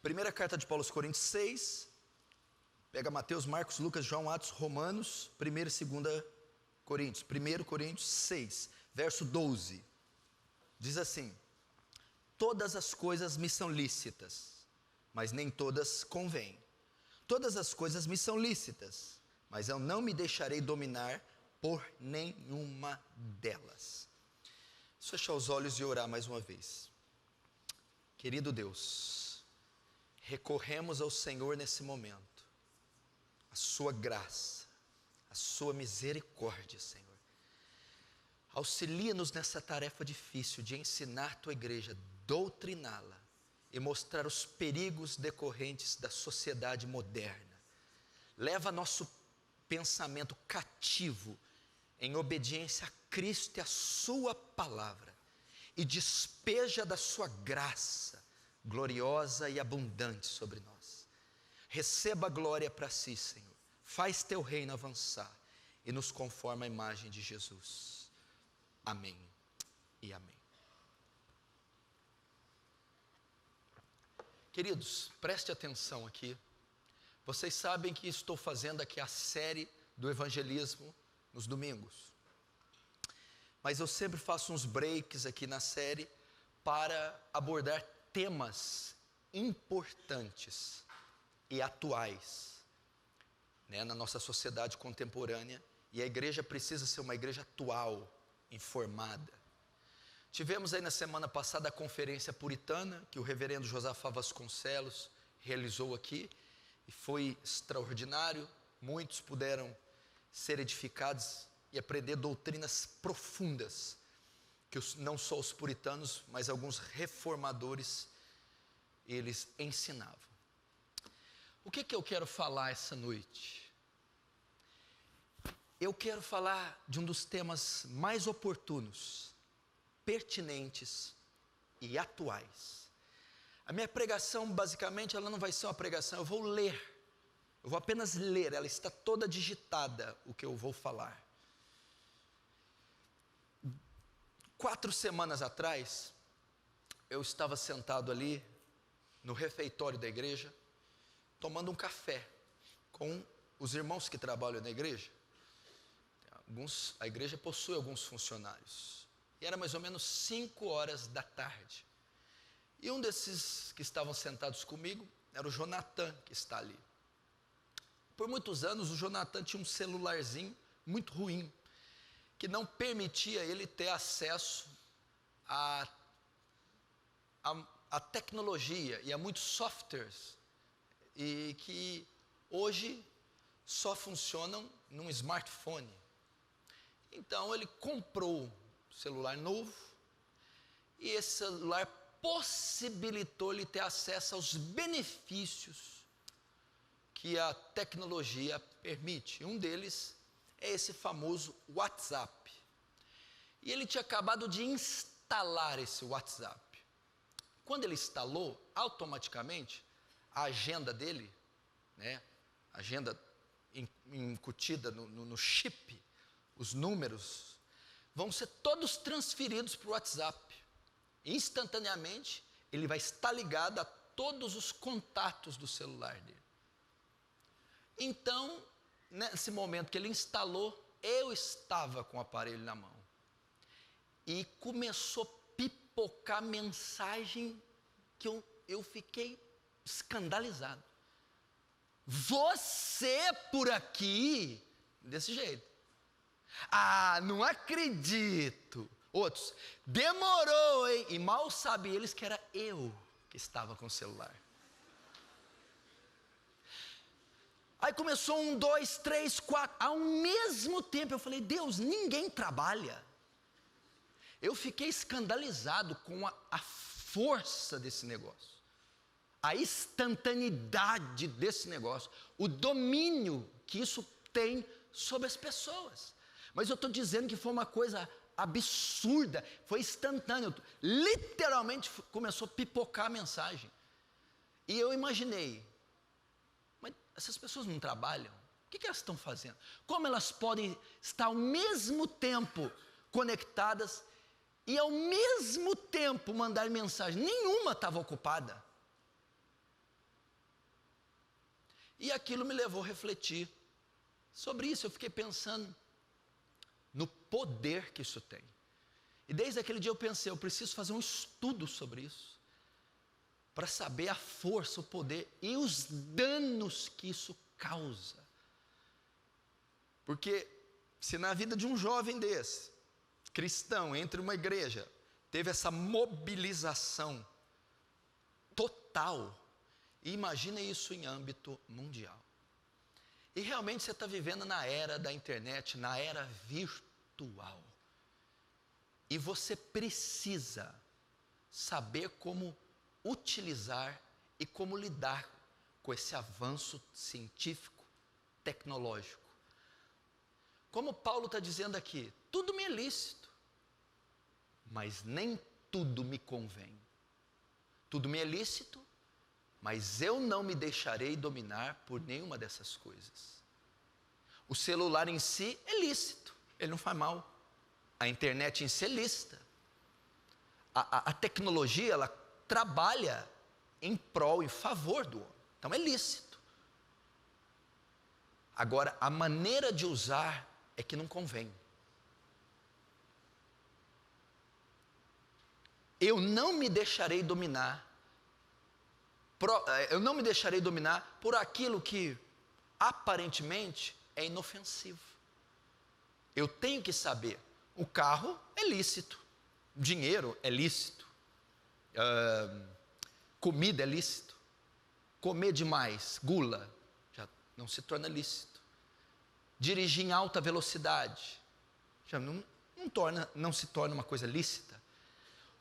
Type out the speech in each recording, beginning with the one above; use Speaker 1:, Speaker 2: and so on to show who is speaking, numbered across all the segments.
Speaker 1: Primeira carta de Paulo aos Coríntios 6, pega Mateus, Marcos, Lucas, João, Atos, Romanos, 1 e 2 Coríntios. 1 Coríntios 6, verso 12, diz assim: todas as coisas me são lícitas, mas nem todas convêm. Todas as coisas me são lícitas, mas eu não me deixarei dominar por nenhuma delas. Vou fechar os olhos e orar mais uma vez. Querido Deus, recorremos ao Senhor nesse momento, a sua graça, a sua misericórdia, Senhor. Auxilia-nos nessa tarefa difícil de ensinar tua igreja, doutriná-la e mostrar os perigos decorrentes da sociedade moderna. Leva nosso pensamento cativo em obediência a Cristo e a sua palavra, e despeja da sua graça gloriosa e abundante sobre nós. Receba a glória para si, Senhor. Faz teu reino avançar e nos conforma à imagem de Jesus. Amém e amém. Queridos, preste atenção aqui. Vocês sabem que estou fazendo aqui a série do evangelismo nos domingos. Mas eu sempre faço uns breaks aqui na série para abordar temas importantes e atuais, né, na nossa sociedade contemporânea. E a igreja precisa ser uma igreja atual, informada. Tivemos aí na semana passada a conferência puritana, que o reverendo Josafá Vasconcelos realizou aqui, e foi extraordinário. Muitos puderam ser edificados e aprender doutrinas profundas, que não só os puritanos, mas alguns reformadores, eles ensinavam. O que eu quero falar essa noite? Eu quero falar de um dos temas mais oportunos, pertinentes e atuais. A minha pregação, basicamente, ela não vai ser uma pregação, eu vou ler. Eu vou apenas ler, ela está toda digitada, o que eu vou falar. 4 semanas atrás, eu estava sentado ali, no refeitório da igreja, tomando um café, com os irmãos que trabalham na igreja. A igreja possui alguns funcionários. E era mais ou menos 5 horas da tarde. E um desses que estavam sentados comigo, era o Jonathan, que está ali. Por muitos anos, o Jonathan tinha um celularzinho muito ruim, que não permitia ele ter acesso à tecnologia e a muitos softwares, e que hoje só funcionam num smartphone. Então ele comprou um celular novo, e esse celular possibilitou ele ter acesso aos benefícios que a tecnologia permite. Um deles é esse famoso WhatsApp. E ele tinha acabado de instalar esse WhatsApp. Quando ele instalou, automaticamente, a agenda dele, né, agenda incutida no chip, os números, vão ser todos transferidos para o WhatsApp. Instantaneamente, ele vai estar ligado a todos os contatos do celular dele. Então, nesse momento que ele instalou, eu estava com o aparelho na mão. E começou a pipocar mensagem que eu fiquei escandalizado. Você por aqui? Desse jeito. Ah, não acredito. Outros, demorou, hein? E mal sabem eles que era eu que estava com o celular. Aí começou 1, 2, 3, 4, ao mesmo tempo. Eu falei, Deus, ninguém trabalha. Eu fiquei escandalizado com a força desse negócio, a instantaneidade desse negócio, o domínio que isso tem sobre as pessoas. Mas eu estou dizendo que foi uma coisa absurda, foi instantâneo, literalmente começou a pipocar a mensagem. E eu imaginei, mas essas pessoas não trabalham? O que elas estão fazendo? Como elas podem estar ao mesmo tempo conectadas e ao mesmo tempo mandar mensagem? Nenhuma estava ocupada. E aquilo me levou a refletir sobre isso. Eu fiquei pensando no poder que isso tem. E desde aquele dia eu pensei, eu preciso fazer um estudo sobre isso, para saber a força, o poder e os danos que isso causa. Porque se na vida de um jovem desse, cristão, entre uma igreja, teve essa mobilização total, imagina isso em âmbito mundial. E realmente você está vivendo na era da internet, na era virtual. E você precisa saber como utilizar e como lidar com esse avanço científico, tecnológico. Como Paulo está dizendo aqui, tudo me é lícito, mas nem tudo me convém. Tudo me é lícito, mas eu não me deixarei dominar por nenhuma dessas coisas. O celular em si é lícito, ele não faz mal. A internet em si é lícita. A tecnologia, ela trabalha em prol, em favor do homem. Então é lícito. Agora, a maneira de usar é que não convém. Eu não me deixarei dominar. Eu não me deixarei dominar por aquilo que aparentemente é inofensivo. Eu tenho que saber. O carro é lícito, dinheiro é lícito, comida é lícito, comer demais, gula, já não se torna lícito. Dirigir em alta velocidade, já não se torna uma coisa lícita.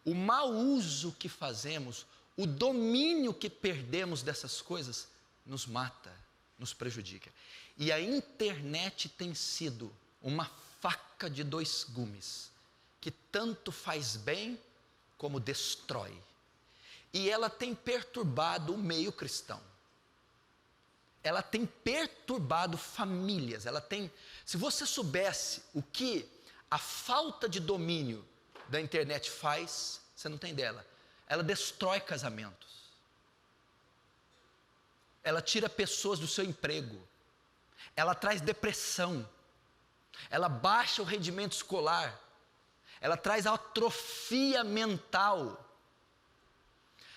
Speaker 1: O mau uso que fazemos, o domínio que perdemos dessas coisas, nos mata, nos prejudica. E a internet tem sido uma faca de dois gumes, que tanto faz bem como destrói. E ela tem perturbado o meio cristão. Ela tem perturbado famílias. Se você soubesse o que a falta de domínio da internet faz, você não tem dela. Ela destrói casamentos. Ela tira pessoas do seu emprego. Ela traz depressão. Ela baixa o rendimento escolar, ela traz atrofia mental.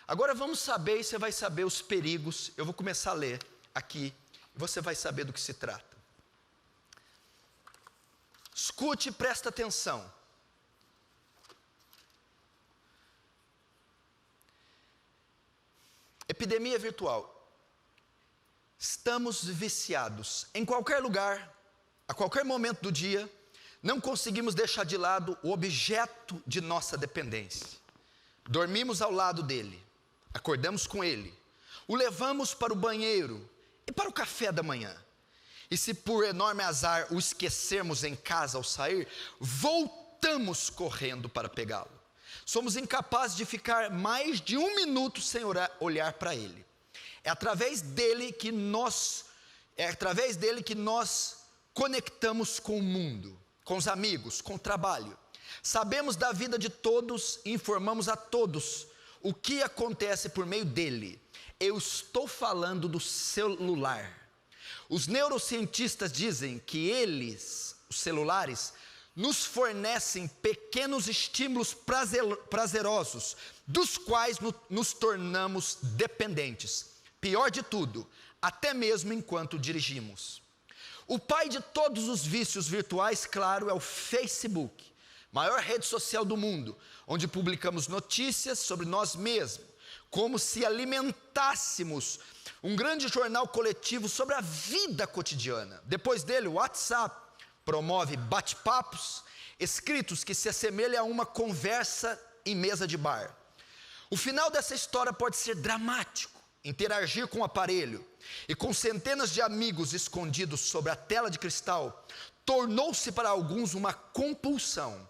Speaker 1: Agora vamos saber, e você vai saber os perigos. Eu vou começar a ler aqui, e você vai saber do que se trata. Escute e presta atenção. Epidemia virtual. Estamos viciados em qualquer lugar, a qualquer momento do dia, não conseguimos deixar de lado o objeto de nossa dependência. Dormimos ao lado dele, acordamos com ele, o levamos para o banheiro e para o café da manhã. E se por enorme azar o esquecermos em casa ao sair, voltamos correndo para pegá-lo. Somos incapazes de ficar mais de um minuto sem olhar para ele. É através dele que nós conectamos com o mundo, com os amigos, com o trabalho. Sabemos da vida de todos e informamos a todos o que acontece por meio dele. Eu estou falando do celular. Os neurocientistas dizem que os celulares, nos fornecem pequenos estímulos prazerosos, dos quais nos tornamos dependentes. Pior de tudo, até mesmo enquanto dirigimos. O pai de todos os vícios virtuais, claro, é o Facebook, maior rede social do mundo, onde publicamos notícias sobre nós mesmos, como se alimentássemos um grande jornal coletivo sobre a vida cotidiana. Depois dele, o WhatsApp promove bate-papos escritos que se assemelham a uma conversa em mesa de bar. O final dessa história pode ser dramático. Interagir com o aparelho e com centenas de amigos escondidos sobre a tela de cristal tornou-se para alguns uma compulsão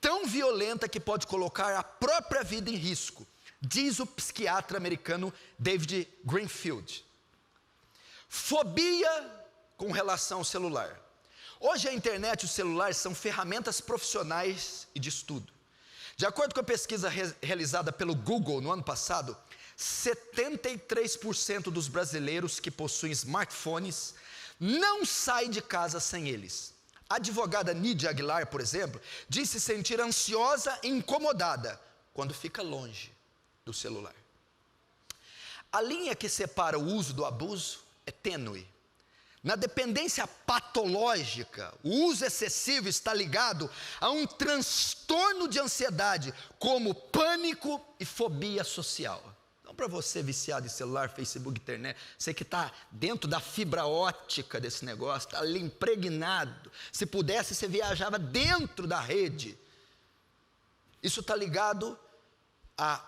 Speaker 1: tão violenta que pode colocar a própria vida em risco, diz o psiquiatra americano David Greenfield. Fobia com relação ao celular. Hoje a internet e os celulares são ferramentas profissionais e de estudo. De acordo com a pesquisa realizada pelo Google no ano passado, 73% dos brasileiros que possuem smartphones não saem de casa sem eles. A advogada Nídia Aguilar, por exemplo, diz se sentir ansiosa e incomodada quando fica longe do celular. A linha que separa o uso do abuso é tênue. Na dependência patológica, o uso excessivo está ligado a um transtorno de ansiedade, como pânico e fobia social. Não para você viciado em celular, Facebook, internet, você que está dentro da fibra ótica desse negócio, está ali impregnado. Se pudesse, você viajava dentro da rede. Isso está ligado a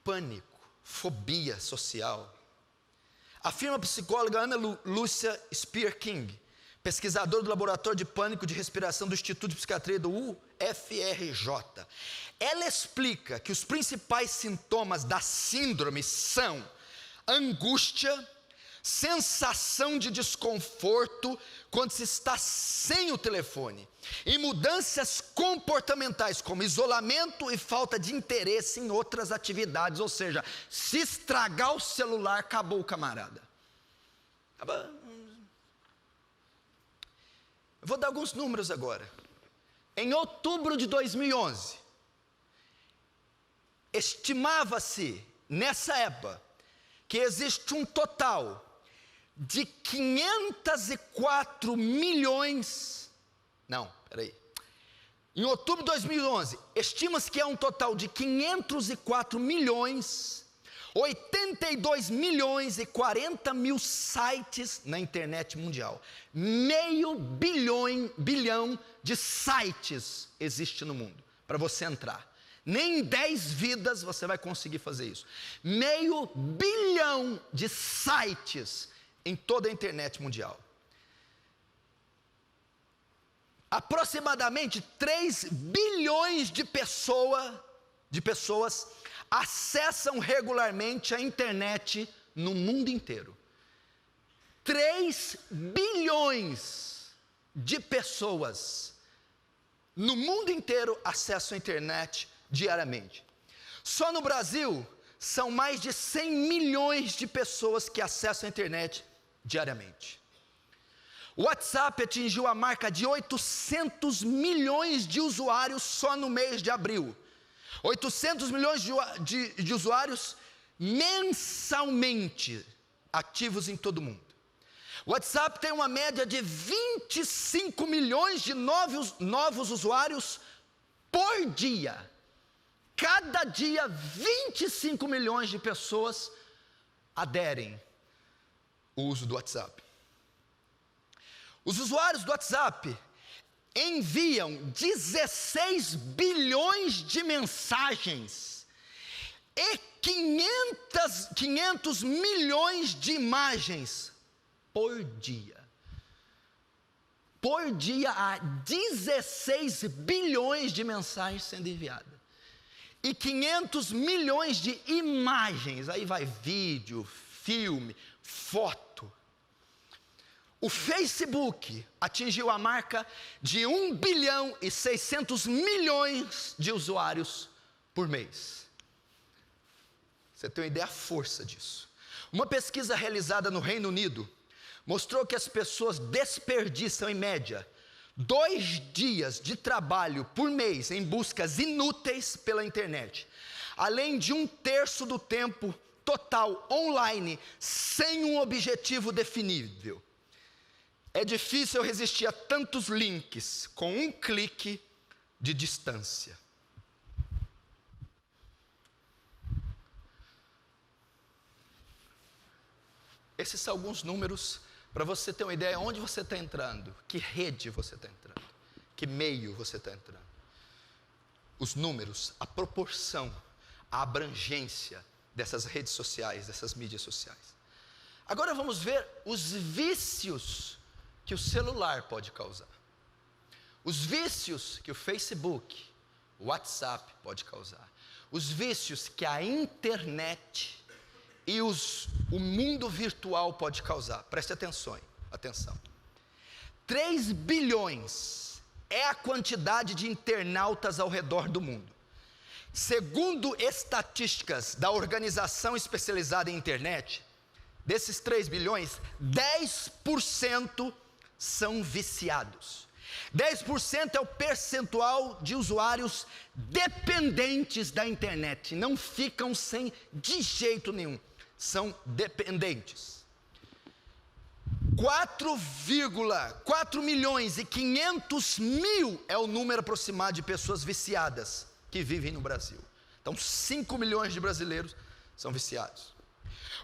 Speaker 1: pânico, fobia social. Afirma a psicóloga Ana Lúcia Spear King, pesquisadora do Laboratório de Pânico de Respiração do Instituto de Psiquiatria do UFRJ. Ela explica que os principais sintomas da síndrome são angústia, sensação de desconforto quando se está sem o telefone, e mudanças comportamentais como isolamento e falta de interesse em outras atividades, ou seja, se estragar o celular, acabou o camarada. Eu vou dar alguns números agora. Em outubro de 2011, estimava-se nessa época que existe um total de 504 milhões, em outubro de 2011, estima-se que é um total de 504 milhões, 82 milhões e 40 mil sites na internet mundial. Meio bilhão de sites existe no mundo, para você entrar. Nem em 10 vidas você vai conseguir fazer isso. Meio bilhão de sites em toda a internet mundial. Aproximadamente 3 bilhões de pessoas acessam regularmente a internet no mundo inteiro. 3 bilhões de pessoas no mundo inteiro acessam a internet diariamente. Só no Brasil, são mais de 100 milhões de pessoas que acessam a internet diariamente. O WhatsApp atingiu a marca de 800 milhões de usuários só no mês de abril. 800 milhões de usuários mensalmente ativos em todo o mundo. O WhatsApp tem uma média de 25 milhões de novos usuários por dia. Cada dia, 25 milhões de pessoas aderem ao uso do WhatsApp. Os usuários do WhatsApp enviam 16 bilhões de mensagens e 500 milhões de imagens por dia. Por dia há 16 bilhões de mensagens sendo enviadas. E 500 milhões de imagens, aí vai vídeo, filme, foto. O Facebook atingiu a marca de 1 bilhão e 600 milhões de usuários por mês. Você tem uma ideia da força disso. Uma pesquisa realizada no Reino Unido mostrou que as pessoas desperdiçam em média 2 dias de trabalho por mês em buscas inúteis pela internet, além de 1/3 do tempo total online, sem um objetivo definível. É difícil resistir a tantos links com um clique de distância. Esses são alguns números para você ter uma ideia onde você está entrando, que rede você está entrando, que meio você está entrando. Os números, a proporção, a abrangência dessas redes sociais, dessas mídias sociais. Agora vamos ver os vícios que o celular pode causar. Os vícios que o Facebook, o WhatsApp pode causar. Os vícios que a internet e o mundo virtual pode causar. Preste atenção. 3 bilhões é a quantidade de internautas ao redor do mundo. Segundo estatísticas da organização especializada em internet, desses 3 bilhões, 10% são viciados. 10% é o percentual de usuários dependentes da internet. Não ficam sem de jeito nenhum. São dependentes. 4,4 milhões e 500 mil é o número aproximado de pessoas viciadas que vivem no Brasil. Então 5 milhões de brasileiros são viciados.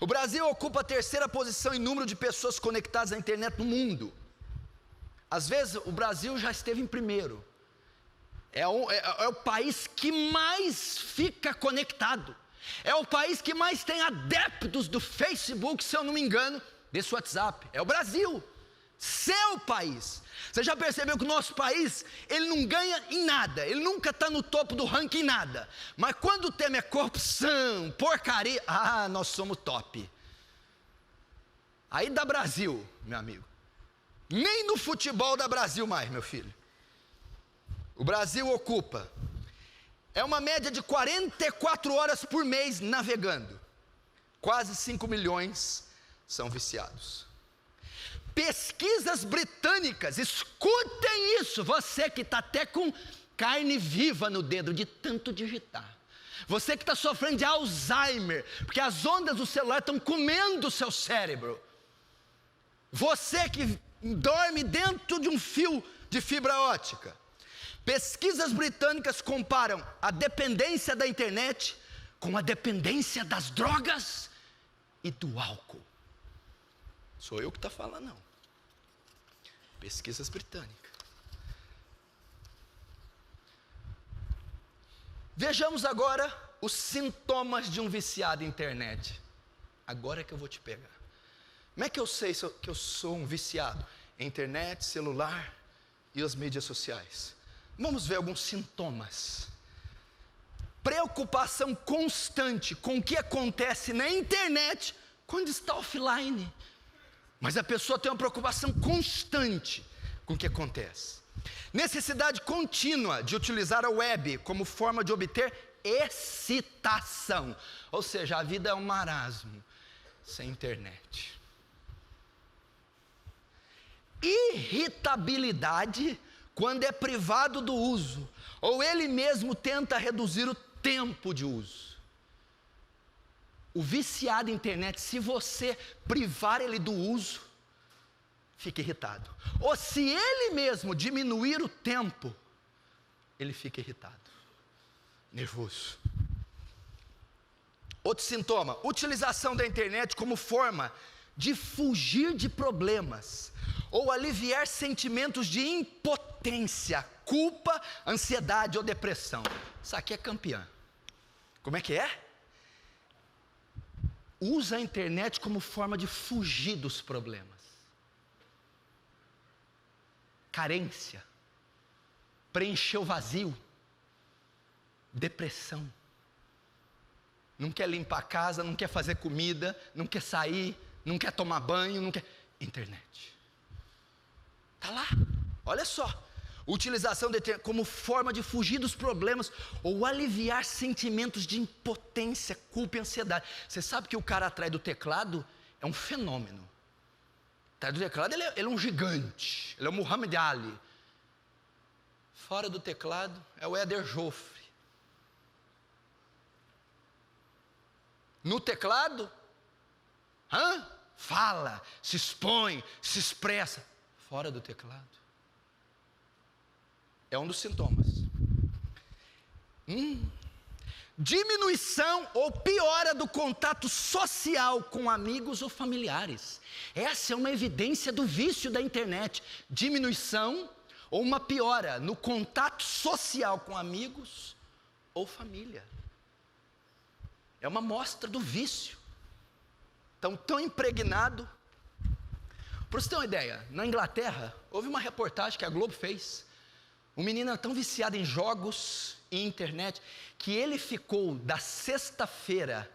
Speaker 1: O Brasil ocupa a 3ª posição em número de pessoas conectadas à internet no mundo. Às vezes o Brasil já esteve em primeiro. É o país que mais fica conectado. É o país que mais tem adeptos do Facebook, se eu não me engano, desse WhatsApp. É o Brasil. Seu país. Você já percebeu que o nosso país, ele não ganha em nada, ele nunca está no topo do ranking em nada, mas quando o tema é corrupção, porcaria, nós somos top. Aí dá Brasil, meu amigo. Nem no futebol dá Brasil mais, meu filho. O Brasil ocupa, é uma média de 44 horas por mês navegando. Quase 5 milhões são viciados. Pesquisas britânicas, escutem isso, você que está até com carne viva no dedo de tanto digitar, você que está sofrendo de Alzheimer, porque as ondas do celular estão comendo o seu cérebro, você que dorme dentro de um fio de fibra ótica. Pesquisas britânicas comparam a dependência da internet com a dependência das drogas e do álcool. Sou eu que estou falando, não. Pesquisas britânicas. Vejamos agora os sintomas de um viciado em internet. Agora é que eu vou te pegar. Como é que eu sei que eu sou um viciado em internet, celular e as mídias sociais? Vamos ver alguns sintomas. Preocupação constante com o que acontece na internet quando está offline. Mas a pessoa tem uma preocupação constante com o que acontece. Necessidade contínua de utilizar a web como forma de obter excitação. Ou seja, a vida é um marasmo sem internet. Irritabilidade quando é privado do uso, ou ele mesmo tenta reduzir o tempo de uso. O viciado em internet, se você privar ele do uso, fica irritado. Ou se ele mesmo diminuir o tempo, ele fica irritado, nervoso. Outro sintoma, utilização da internet como forma de fugir de problemas, ou aliviar sentimentos de impotência, culpa, ansiedade ou depressão. Isso aqui é campeã. Como é que é? Usa a internet como forma de fugir dos problemas. Carência, preencher o vazio, depressão. Não quer limpar a casa, não quer fazer comida, não quer sair, não quer tomar banho, não quer... Internet. Está lá, olha só. Utilização da internet como forma de fugir dos problemas ou aliviar sentimentos de impotência, culpa e ansiedade. Você sabe que o cara atrás do teclado é um fenômeno. Atrás do teclado ele é um gigante, ele é o Muhammad Ali. Fora do teclado é o Éder Joffre. No teclado, fala, se expõe, se expressa. Fora do teclado. É um dos sintomas. Diminuição ou piora do contato social com amigos ou familiares. Essa é uma evidência do vício da internet. Diminuição ou uma piora no contato social com amigos ou família. É uma amostra do vício. Tão impregnado. Para você ter uma ideia, na Inglaterra, houve uma reportagem que a Globo fez. Um menino era tão viciado em jogos e internet, que ele ficou da sexta-feira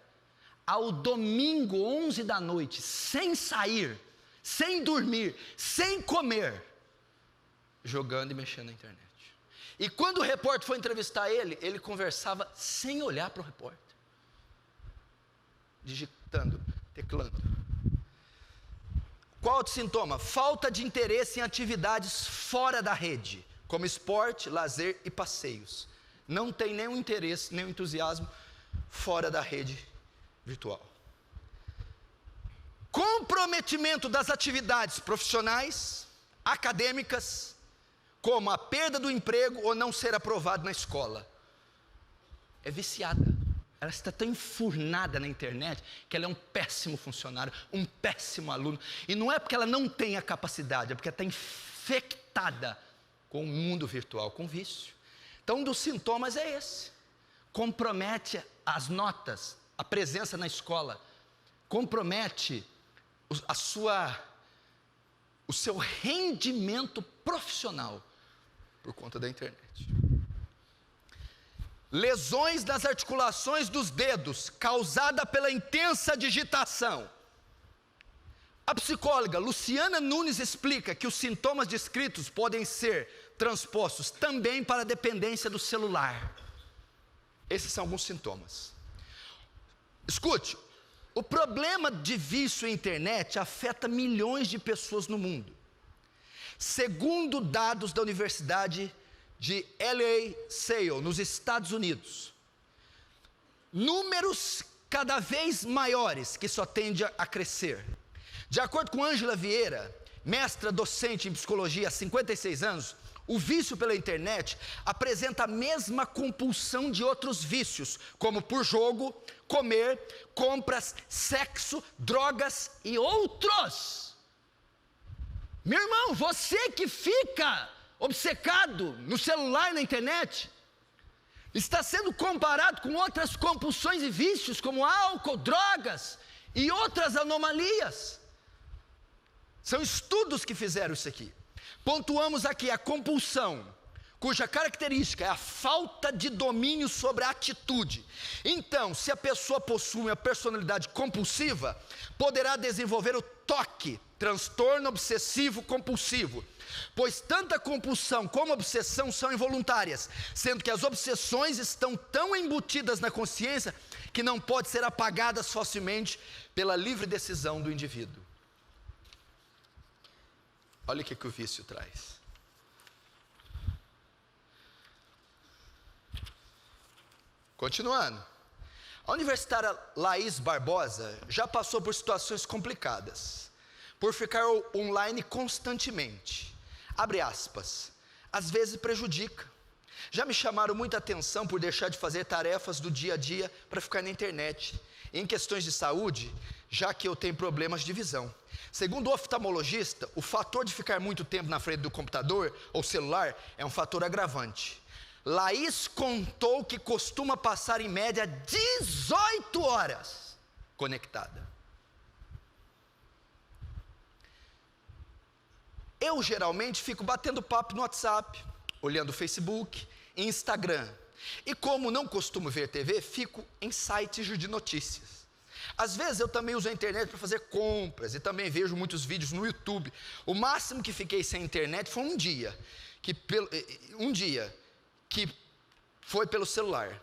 Speaker 1: ao domingo, 11 da noite, sem sair, sem dormir, sem comer, jogando e mexendo na internet. E quando o repórter foi entrevistar ele, ele conversava sem olhar para o repórter, digitando, teclando. Qual outro sintoma? Falta de interesse em atividades fora da rede, como esporte, lazer e passeios. Não tem nenhum interesse, nenhum entusiasmo fora da rede virtual. Comprometimento das atividades profissionais, acadêmicas, como a perda do emprego ou não ser aprovado na escola. É viciada. Ela está tão enfurnada na internet que ela é um péssimo funcionário, um péssimo aluno. E não é porque ela não tem a capacidade, é porque ela está infectada com o mundo virtual, com vício. Então, um dos sintomas é esse. Compromete as notas, a presença na escola, compromete o seu rendimento profissional por conta da internet. Lesões nas articulações dos dedos, causada pela intensa digitação. A psicóloga Luciana Nunes explica que os sintomas descritos podem ser transpostos também para a dependência do celular. Esses são alguns sintomas. Escute, o problema de vício em internet afeta milhões de pessoas no mundo. Segundo dados da Universidade de LaSalle, nos Estados Unidos, números cada vez maiores que só tende a crescer. De acordo com Ângela Vieira, mestra docente em psicologia há 56 anos, o vício pela internet apresenta a mesma compulsão de outros vícios, como por jogo, comer, compras, sexo, drogas e outros. Meu irmão, você que fica obcecado no celular e na internet, está sendo comparado com outras compulsões e vícios, como álcool, drogas e outras anomalias. São estudos que fizeram isso aqui. Pontuamos aqui a compulsão, cuja característica é a falta de domínio sobre a atitude. Então, se a pessoa possui uma personalidade compulsiva, poderá desenvolver o TOC, transtorno obsessivo compulsivo, pois tanto a compulsão como a obsessão são involuntárias, sendo que as obsessões estão tão embutidas na consciência que não podem ser apagadas facilmente pela livre decisão do indivíduo. Olha o que o vício traz. Continuando. A universitária Laís Barbosa já passou por situações complicadas, por ficar online constantemente. Abre aspas. Às vezes prejudica. Já me chamaram muita atenção por deixar de fazer tarefas do dia a dia para ficar na internet. Em questões de saúde, já que eu tenho problemas de visão. Segundo o oftalmologista, o fator de ficar muito tempo na frente do computador ou celular é um fator agravante. Laís contou que costuma passar em média 18 horas conectada. Eu geralmente fico batendo papo no WhatsApp, olhando o Facebook, Instagram. E como não costumo ver TV, fico em sites de notícias. Às vezes eu também uso a internet para fazer compras e também vejo muitos vídeos no YouTube. O máximo que fiquei sem internet foi um dia que foi pelo celular.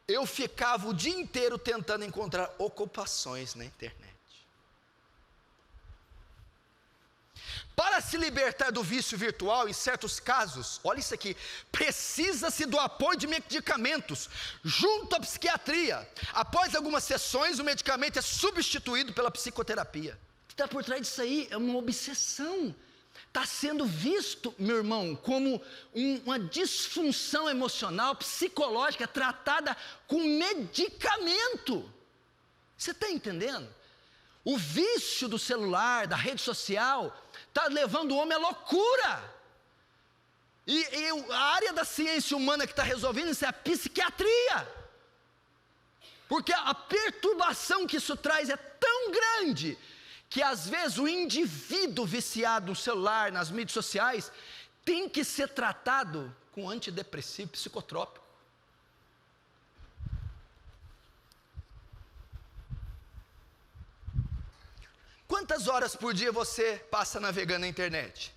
Speaker 1: Eu ficava o dia inteiro tentando encontrar ocupações na internet. Para se libertar do vício virtual, em certos casos, olha isso aqui, precisa-se do apoio de medicamentos, junto à psiquiatria. Após algumas sessões, o medicamento é substituído pela psicoterapia. O que está por trás disso aí é uma obsessão. Está sendo visto, meu irmão, como uma disfunção emocional, psicológica, tratada com medicamento. Você está entendendo? O vício do celular, da rede social, está levando o homem à loucura. E a área da ciência humana que está resolvendo isso é a psiquiatria. Porque a perturbação que isso traz é tão grande, que às vezes o indivíduo viciado no celular, nas mídias sociais, tem que ser tratado com antidepressivo psicotrópico. Quantas horas por dia você passa navegando na internet?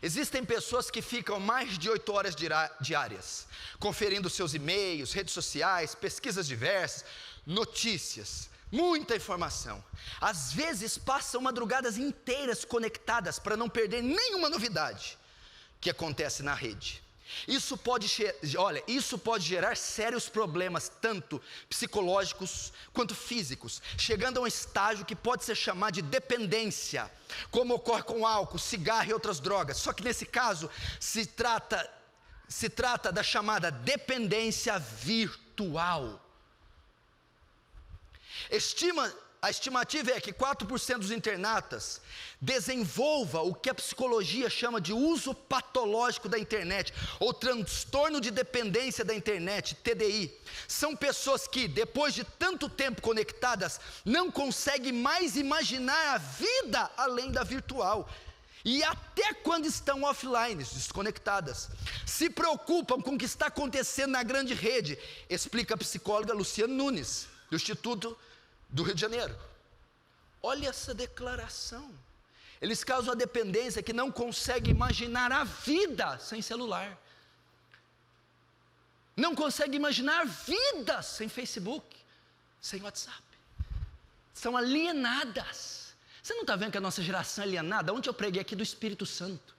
Speaker 1: Existem pessoas que ficam mais de 8 horas diárias, conferindo seus e-mails, redes sociais, pesquisas diversas, notícias, muita informação. Às vezes passam madrugadas inteiras conectadas para não perder nenhuma novidade que acontece na rede. Isso pode gerar sérios problemas, tanto psicológicos quanto físicos, chegando a um estágio que pode ser chamado de dependência, como ocorre com álcool, cigarro e outras drogas. Só que nesse caso se trata da chamada dependência virtual. A estimativa é que 4% dos internautas desenvolva o que a psicologia chama de uso patológico da internet, ou transtorno de dependência da internet, TDI. São pessoas que, depois de tanto tempo conectadas, não conseguem mais imaginar a vida além da virtual. E até quando estão offline, desconectadas, se preocupam com o que está acontecendo na grande rede, explica a psicóloga Luciana Nunes, do Instituto do Rio de Janeiro. Olha essa declaração. Eles causam a dependência que não conseguem imaginar a vida sem celular. Não conseguem imaginar a vida sem Facebook, sem WhatsApp. São alienadas. Você não está vendo que a nossa geração é alienada? Ontem eu preguei aqui do Espírito Santo.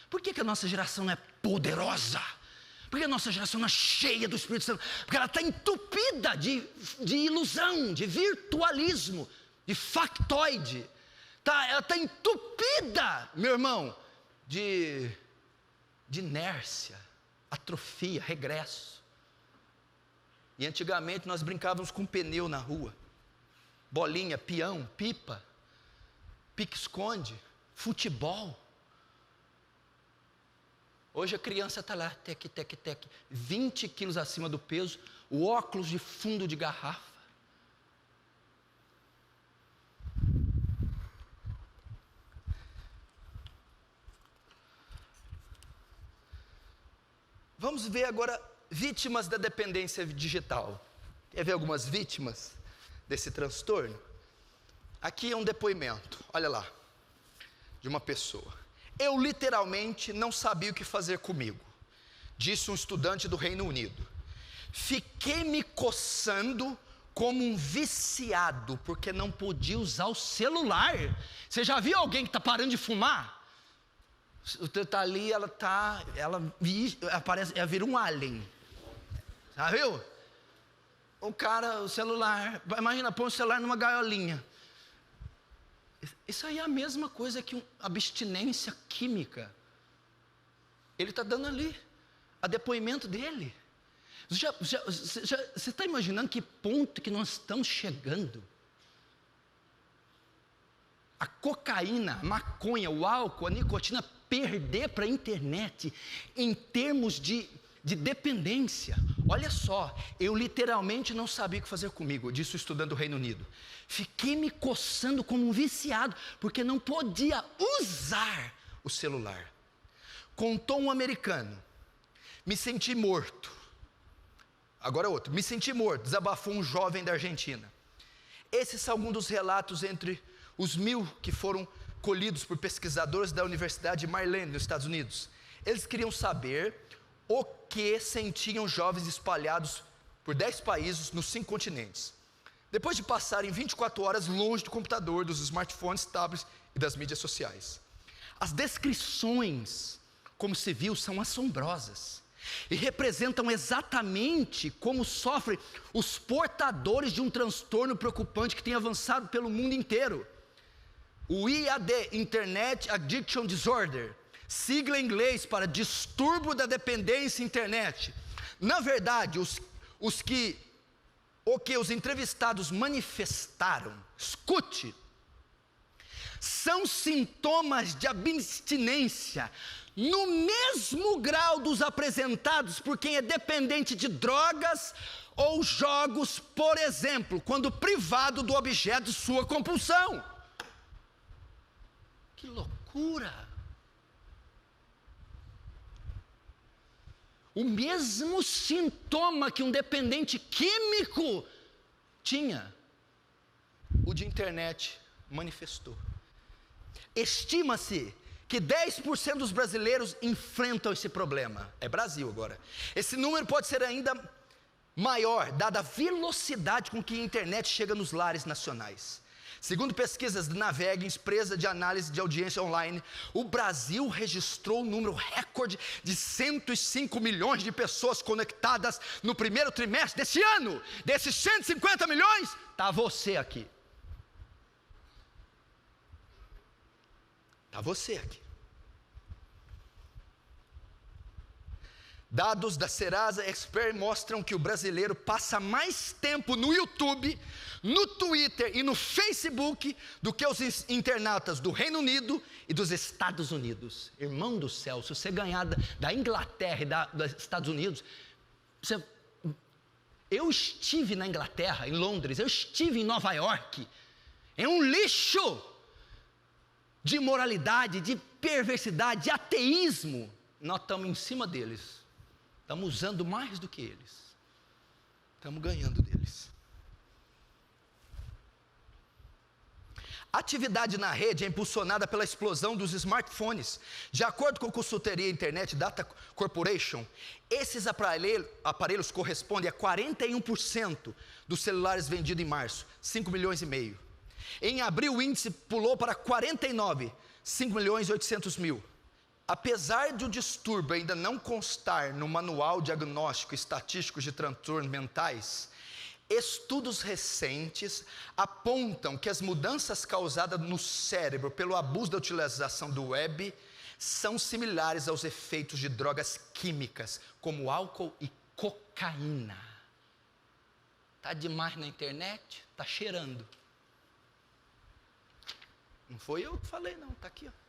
Speaker 1: Por que a nossa geração não é poderosa? Porque a nossa geração não é cheia do Espírito Santo? Porque ela está entupida de ilusão, de virtualismo, de factoide. Ela está entupida, meu irmão, de inércia, atrofia, regresso. E antigamente nós brincávamos com pneu na rua. Bolinha, peão, pipa, pique-esconde, futebol. Hoje a criança está lá, tec, 20 quilos acima do peso, o óculos de fundo de garrafa. Vamos ver agora vítimas da dependência digital. Quer ver algumas vítimas desse transtorno? Aqui é um depoimento, olha lá, de uma pessoa. Eu literalmente não sabia o que fazer comigo, disse um estudante do Reino Unido. Fiquei me coçando como um viciado, porque não podia usar o celular. Você já viu alguém que está parando de fumar? Você está ali, ela vira um alien. Já viu? O celular, imagina, põe o celular numa gaiolinha. Isso aí é a mesma coisa que abstinência química. Ele está dando ali, a depoimento dele. Você está imaginando que ponto que nós estamos chegando? A cocaína, a maconha, o álcool, a nicotina perder para a internet em termos de dependência. Olha só, eu literalmente não sabia o que fazer comigo, disse o estudante do Reino Unido. Fiquei me coçando como um viciado, porque não podia usar o celular. Contou um americano. Me senti morto. Agora outro. Me senti morto, desabafou um jovem da Argentina. Esses são alguns dos relatos entre os 1000 que foram colhidos por pesquisadores da Universidade de Maryland, nos Estados Unidos. Eles queriam saber o que sentiam jovens espalhados por 10 países nos 5 continentes. Depois de passarem 24 horas longe do computador, dos smartphones, tablets e das mídias sociais. As descrições, como se viu, são assombrosas e representam exatamente como sofrem os portadores de um transtorno preocupante que tem avançado pelo mundo inteiro. O IAD, Internet Addiction Disorder, sigla em inglês para distúrbio da dependência internet. Na verdade, o que os entrevistados manifestaram, escute, são sintomas de abstinência no mesmo grau dos apresentados por quem é dependente de drogas ou jogos, por exemplo, quando privado do objeto de sua compulsão. Que loucura! O mesmo sintoma que um dependente químico tinha, o de internet manifestou. Estima-se que 10% dos brasileiros enfrentam esse problema. É Brasil agora. Esse número pode ser ainda maior, dada a velocidade com que a internet chega nos lares nacionais. Segundo pesquisas da Naveg, empresa de análise de audiência online, o Brasil registrou um número recorde de 105 milhões de pessoas conectadas no primeiro trimestre desse ano. Desses 150 milhões, está você aqui. Está você aqui. Dados da Serasa Expert mostram que o brasileiro passa mais tempo no YouTube, no Twitter e no Facebook do que os internautas do Reino Unido e dos Estados Unidos. Irmão do céu, se você ganhar da Inglaterra e dos Estados Unidos, eu estive na Inglaterra, em Londres, eu estive em Nova York, é um lixo de imoralidade, de perversidade, de ateísmo. Nós estamos em cima deles. Estamos usando mais do que eles. Estamos ganhando deles. A atividade na rede é impulsionada pela explosão dos smartphones. De acordo com a consultoria Internet Data Corporation, esses aparelhos correspondem a 41% dos celulares vendidos em março, 5 milhões e meio. Em abril, o índice pulou para 49, 5 milhões e 800 mil. Apesar do distúrbio ainda não constar no Manual Diagnóstico Estatístico de Transtornos Mentais, estudos recentes apontam que as mudanças causadas no cérebro pelo abuso da utilização do web são similares aos efeitos de drogas químicas, como álcool e cocaína. Está demais na internet? Está cheirando. Não foi eu que falei não, está aqui, ó.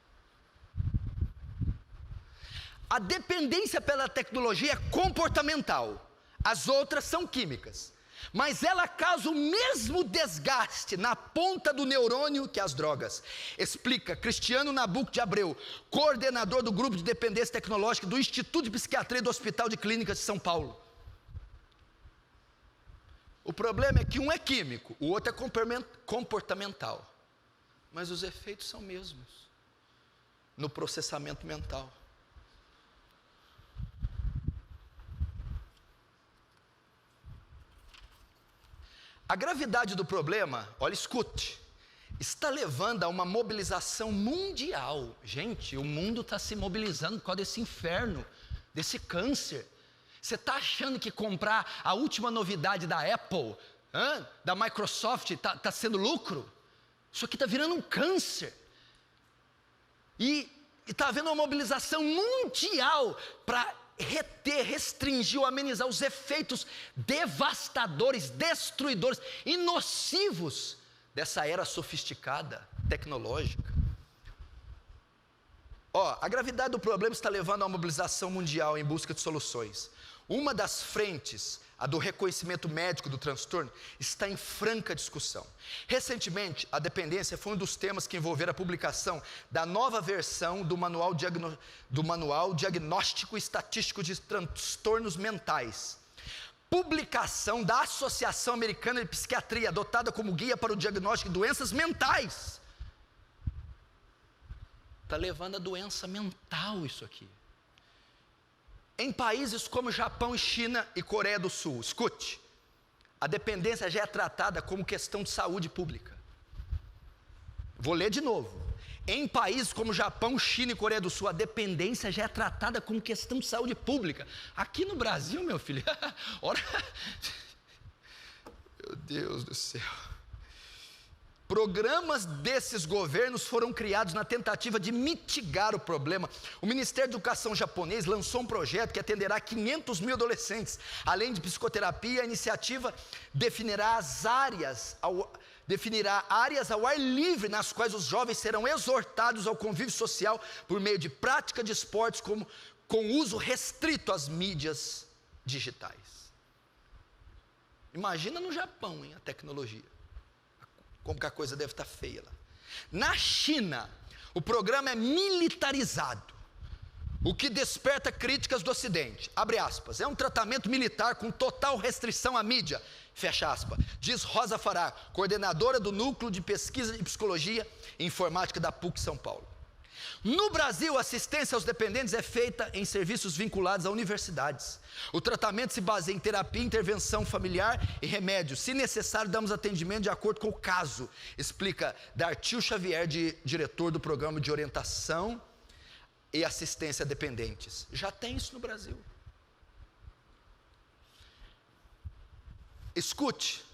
Speaker 1: A dependência pela tecnologia é comportamental, as outras são químicas, mas ela causa o mesmo desgaste na ponta do neurônio que as drogas, explica Cristiano Nabuco de Abreu, coordenador do grupo de dependência tecnológica do Instituto de Psiquiatria do Hospital de Clínicas de São Paulo. O problema é que um é químico, o outro é comportamental, mas os efeitos são mesmos no processamento mental. A gravidade do problema, olha, escute, está levando a uma mobilização mundial. Gente, o mundo está se mobilizando por causa desse inferno, desse câncer. Você está achando que comprar a última novidade da Apple, da Microsoft, está sendo lucro? Isso aqui está virando um câncer. E está havendo uma mobilização mundial para reter, restringir ou amenizar os efeitos devastadores, destruidores e nocivos dessa era sofisticada, tecnológica. A gravidade do problema está levando a uma mobilização mundial em busca de soluções. Uma das frentes, a do reconhecimento médico do transtorno, está em franca discussão. Recentemente, a dependência foi um dos temas que envolveram a publicação da nova versão do Manual Diagnóstico Estatístico de Transtornos Mentais. Publicação da Associação Americana de Psiquiatria, adotada como guia para o diagnóstico de doenças mentais. Está levando a doença mental isso aqui. Em países como Japão, China e Coreia do Sul, escute, a dependência já é tratada como questão de saúde pública. Vou ler de novo. Em países como Japão, China e Coreia do Sul, a dependência já é tratada como questão de saúde pública. Aqui no Brasil, meu filho, meu Deus do céu. Programas desses governos foram criados na tentativa de mitigar o problema. O Ministério da Educação japonês lançou um projeto que atenderá 500 mil adolescentes. Além de psicoterapia, a iniciativa definirá áreas ao ar livre nas quais os jovens serão exortados ao convívio social por meio de prática de esportes com uso restrito às mídias digitais. Imagina no Japão, a tecnologia. Como que a coisa deve estar feia lá. Na China, o programa é militarizado, o que desperta críticas do Ocidente. Abre aspas, é um tratamento militar com total restrição à mídia, fecha aspas, diz Rosa Fará, coordenadora do Núcleo de Pesquisa de Psicologia e Informática da PUC São Paulo. No Brasil, a assistência aos dependentes é feita em serviços vinculados a universidades. O tratamento se baseia em terapia, intervenção familiar e remédios. Se necessário, damos atendimento de acordo com o caso, explica Dartil Xavier, diretor do Programa de Orientação e Assistência a Dependentes. Já tem isso no Brasil. Escute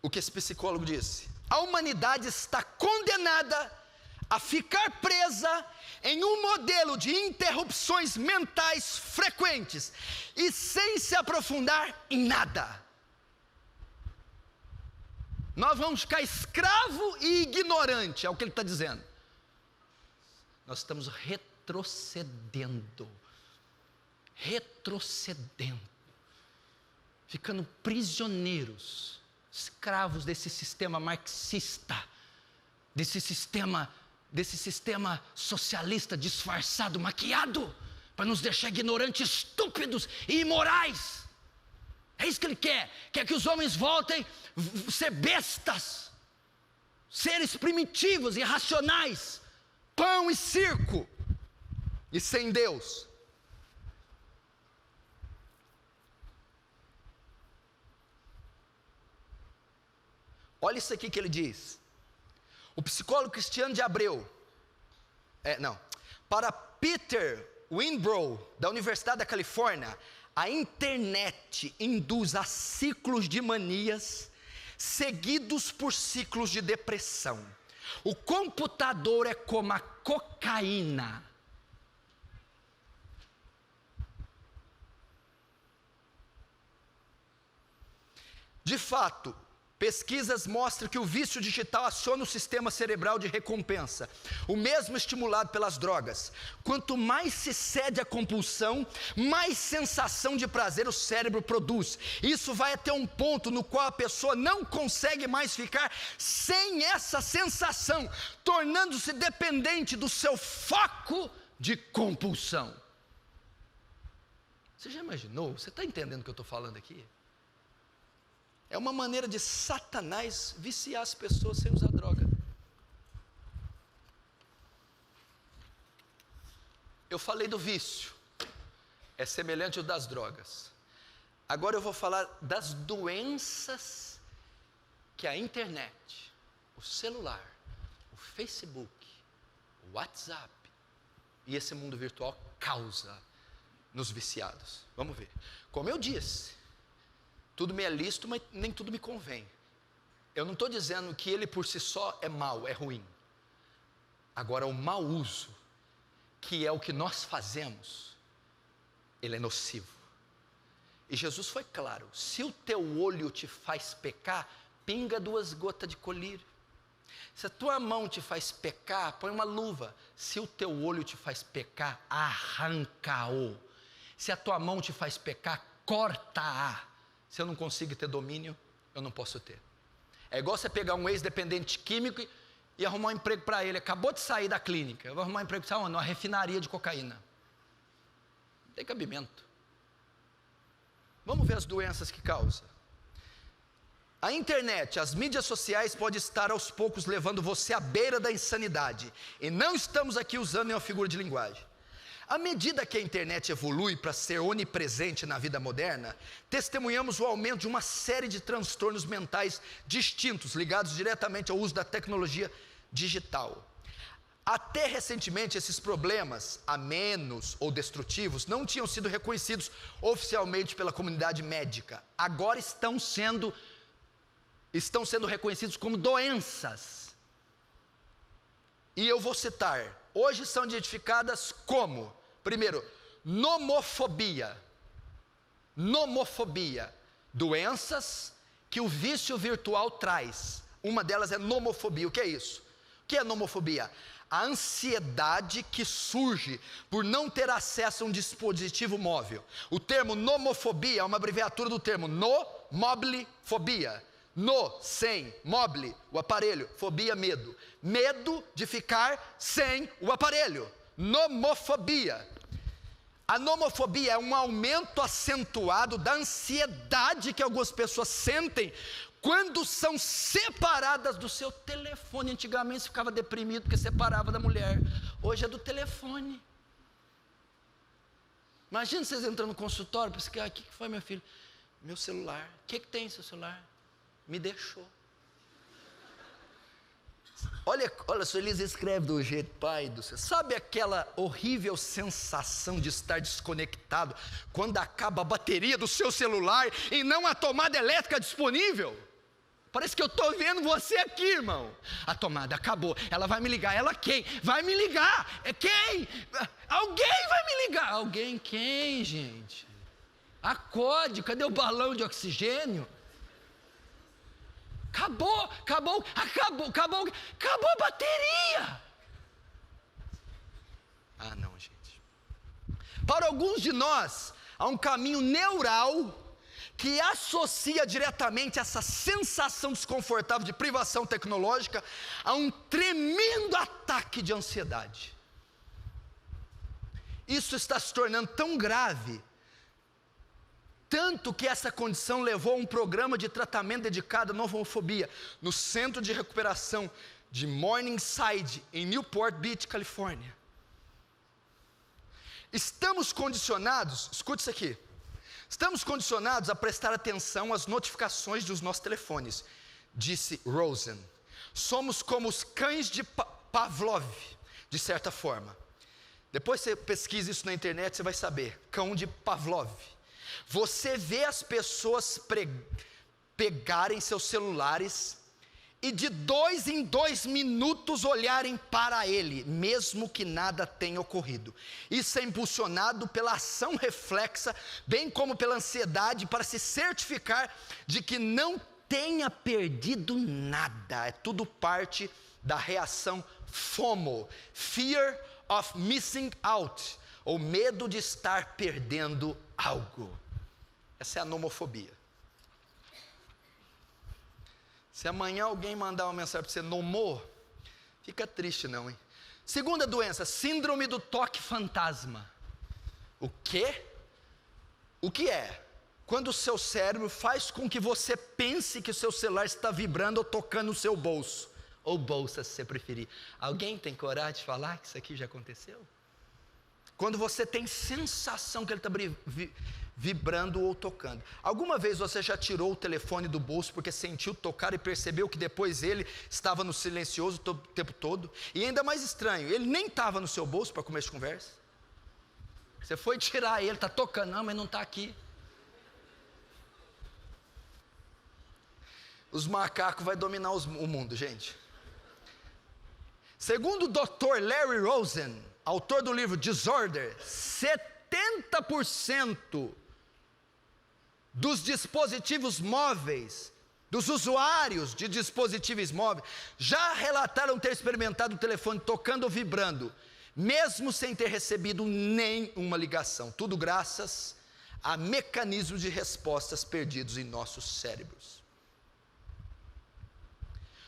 Speaker 1: o que esse psicólogo disse: a humanidade está condenada a ficar presa em um modelo de interrupções mentais frequentes e sem se aprofundar em nada. Nós vamos ficar escravo e ignorante, é o que ele está dizendo. Nós estamos retrocedendo, ficando prisioneiros, escravos desse sistema marxista, desse sistema socialista disfarçado, maquiado, para nos deixar ignorantes, estúpidos e imorais. É isso que ele quer que os homens voltem a ser bestas, seres primitivos, irracionais, pão e circo, e sem Deus. Olha isso aqui que ele diz. O psicólogo Cristiano de Abreu, para Peter Winbrow, da Universidade da Califórnia, a internet induz a ciclos de manias, seguidos por ciclos de depressão. O computador é como a cocaína. De fato, pesquisas mostram que o vício digital aciona o sistema cerebral de recompensa, o mesmo estimulado pelas drogas. Quanto mais se cede à compulsão, mais sensação de prazer o cérebro produz. Isso vai até um ponto no qual a pessoa não consegue mais ficar sem essa sensação, tornando-se dependente do seu foco de compulsão. Você já imaginou? Você está entendendo o que eu estou falando aqui? É uma maneira de Satanás viciar as pessoas sem usar droga. Eu falei do vício, é semelhante ao das drogas. Agora eu vou falar das doenças que a internet, o celular, o Facebook, o WhatsApp e esse mundo virtual causa nos viciados. Vamos ver. Como eu disse, tudo me é lícito, mas nem tudo me convém. Eu não estou dizendo que ele por si só é mau, é ruim. Agora, o mau uso, que é o que nós fazemos, ele é nocivo. E Jesus foi claro: se o teu olho te faz pecar, pinga 2 gotas de colírio. Se a tua mão te faz pecar, põe uma luva. Se o teu olho te faz pecar, arranca-o. Se a tua mão te faz pecar, corta-a. Se eu não consigo ter domínio, eu não posso ter. É igual você pegar um ex-dependente químico e arrumar um emprego para ele. Acabou de sair da clínica. Eu vou arrumar um emprego para onde? Numa refinaria de cocaína. Não tem cabimento. Vamos ver as doenças que causa. A internet, as mídias sociais podem estar aos poucos levando você à beira da insanidade. E não estamos aqui usando nenhuma figura de linguagem. À medida que a internet evolui para ser onipresente na vida moderna, testemunhamos o aumento de uma série de transtornos mentais distintos, ligados diretamente ao uso da tecnologia digital. Até recentemente, esses problemas, amenos ou destrutivos, não tinham sido reconhecidos oficialmente pela comunidade médica. Agora estão sendo reconhecidos como doenças. E eu vou citar. Hoje são identificadas como: primeiro, nomofobia. Nomofobia. Doenças que o vício virtual traz. Uma delas é nomofobia. O que é isso? O que é nomofobia? A ansiedade que surge por não ter acesso a um dispositivo móvel. O termo nomofobia é uma abreviatura do termo no, mobile, fobia. No, sem, mobile, o aparelho, fobia, medo. Medo de ficar sem o aparelho. Nomofobia. A nomofobia é um aumento acentuado da ansiedade que algumas pessoas sentem quando são separadas do seu telefone. Antigamente você ficava deprimido porque separava da mulher, hoje é do telefone. Imagina vocês entrando no consultório, pensando, o que foi, meu filho? Meu celular. O que tem seu celular? Me deixou. Olha, a sua Elisa escreve do jeito, pai do céu. Sabe aquela horrível sensação de estar desconectado quando acaba a bateria do seu celular e não a tomada elétrica disponível? Parece que eu estou vendo você aqui, irmão. A tomada acabou, ela vai me ligar. Ela quem? Vai me ligar. É quem? Alguém vai me ligar. Alguém quem, gente? Acorde, cadê o balão de oxigênio? Acabou a bateria. Ah, não, gente. Para alguns de nós, há um caminho neural que associa diretamente essa sensação desconfortável de privação tecnológica a um tremendo ataque de ansiedade. Isso está se tornando tão grave, tanto que essa condição levou a um programa de tratamento dedicado à nomofobia no Centro de Recuperação de Morningside, em Newport Beach, Califórnia. Estamos condicionados, escute isso aqui, estamos condicionados a prestar atenção às notificações dos nossos telefones, disse Rosen. Somos como os cães de Pavlov, de certa forma. Depois você pesquisa isso na internet, você vai saber, cão de Pavlov. Você vê as pessoas pegarem seus celulares e de 2 em 2 minutos olharem para ele, mesmo que nada tenha ocorrido. Isso é impulsionado pela ação reflexa, bem como pela ansiedade, para se certificar de que não tenha perdido nada. É tudo parte da reação FOMO, Fear of Missing Out, ou medo de estar perdendo algo. Essa é a nomofobia. Se amanhã alguém mandar uma mensagem para você, nomô, fica triste não, hein? Segunda doença, síndrome do toque fantasma. O quê? O que é? Quando o seu cérebro faz com que você pense que o seu celular está vibrando ou tocando no seu bolso. Ou bolsa, se você preferir. Alguém tem coragem de falar que isso aqui já aconteceu? Quando você tem sensação que ele está vibrando ou tocando. Alguma vez você já tirou o telefone do bolso porque sentiu tocar e percebeu que depois ele estava no silencioso o tempo todo? E ainda mais estranho, ele nem estava no seu bolso para começo de conversa. Você foi tirar ele, está tocando, não, mas não está aqui. Os macacos vão dominar o mundo, gente. Segundo o Dr. Larry Rosen, autor do livro Disorder, 70% dos dispositivos móveis, dos usuários de dispositivos móveis, já relataram ter experimentado o telefone tocando ou vibrando, mesmo sem ter recebido nenhuma ligação. Tudo graças a mecanismos de respostas perdidos em nossos cérebros.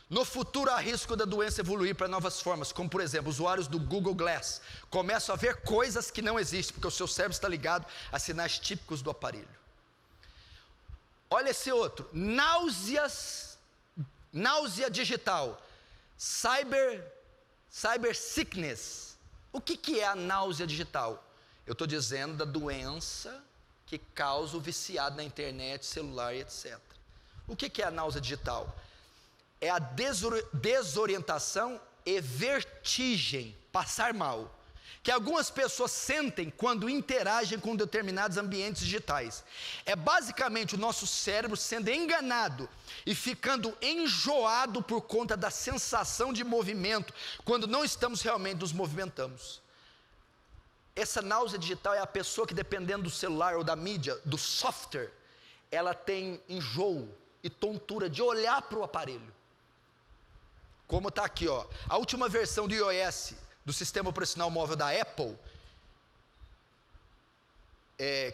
Speaker 1: No futuro, há risco da doença evoluir para novas formas, como por exemplo, usuários do Google Glass começam a ver coisas que não existem, porque o seu cérebro está ligado a sinais típicos do aparelho. Olha esse outro, náusea digital, cyber sickness. O que é a náusea digital? Eu estou dizendo da doença que causa o viciado na internet, celular e etc. O que é a náusea digital? É a desorientação e vertigem, passar mal, que algumas pessoas sentem quando interagem com determinados ambientes digitais. É basicamente o nosso cérebro sendo enganado e ficando enjoado por conta da sensação de movimento, quando não estamos realmente nos movimentamos. Essa náusea digital é a pessoa que, dependendo do celular ou da mídia, do software, ela tem enjoo e tontura de olhar para o aparelho. Como está aqui, ó, a última versão do iOS, do sistema operacional móvel da Apple,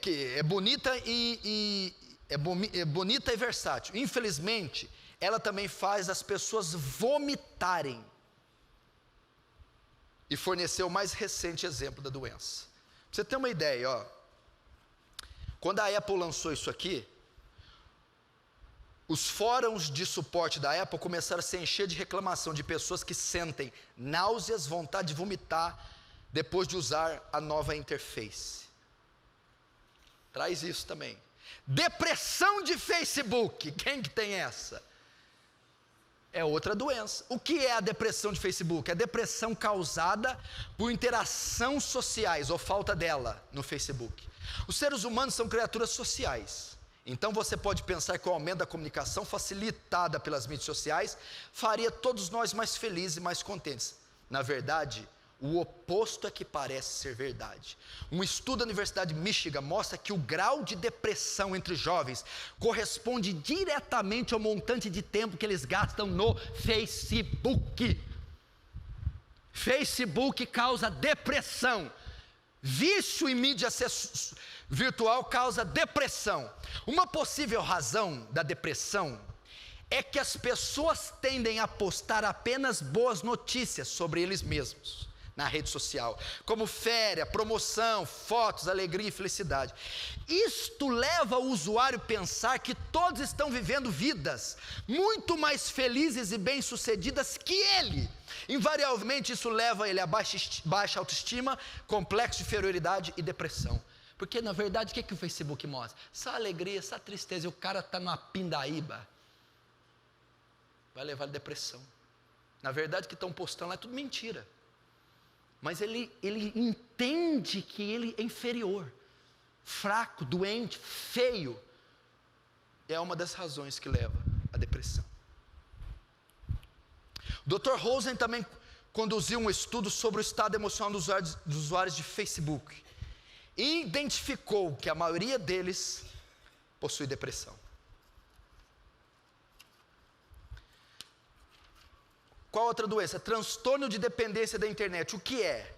Speaker 1: que é bonita bonita e versátil. Infelizmente, ela também faz as pessoas vomitarem. E forneceu o mais recente exemplo da doença. Pra você ter uma ideia, ó, quando a Apple lançou isso aqui, os fóruns de suporte da Apple começaram a se encher de reclamação de pessoas que sentem náuseas, vontade de vomitar depois de usar a nova interface. Traz isso também. Depressão de Facebook, quem que tem essa? É outra doença. O que é a depressão de Facebook? É a depressão causada por interações sociais ou falta dela no Facebook. Os seres humanos são criaturas sociais. Então você pode pensar que o aumento da comunicação facilitada pelas mídias sociais faria todos nós mais felizes e mais contentes. Na verdade, o oposto é que parece ser verdade. Um estudo da Universidade de Michigan mostra que o grau de depressão entre jovens corresponde diretamente ao montante de tempo que eles gastam no Facebook. Facebook causa depressão. Vício em mídia virtual causa depressão. Uma possível razão da depressão é que as pessoas tendem a postar apenas boas notícias sobre eles mesmos na rede social, como férias, promoção, fotos, alegria e felicidade. Isto leva o usuário a pensar que todos estão vivendo vidas muito mais felizes e bem-sucedidas que ele. Invariavelmente isso leva ele a baixa autoestima, complexo de inferioridade e depressão. Porque na verdade o que o Facebook mostra? Só alegria, só tristeza, e o cara está numa pindaíba. Vai levar a depressão. Na verdade o que estão postando lá é tudo mentira. Mas ele entende que ele é inferior, fraco, doente, feio. É uma das razões que leva à depressão. O Dr. Rosen também conduziu um estudo sobre o estado emocional dos usuários de Facebook e identificou que a maioria deles possui depressão. Qual outra doença? Transtorno de dependência da internet. O que é?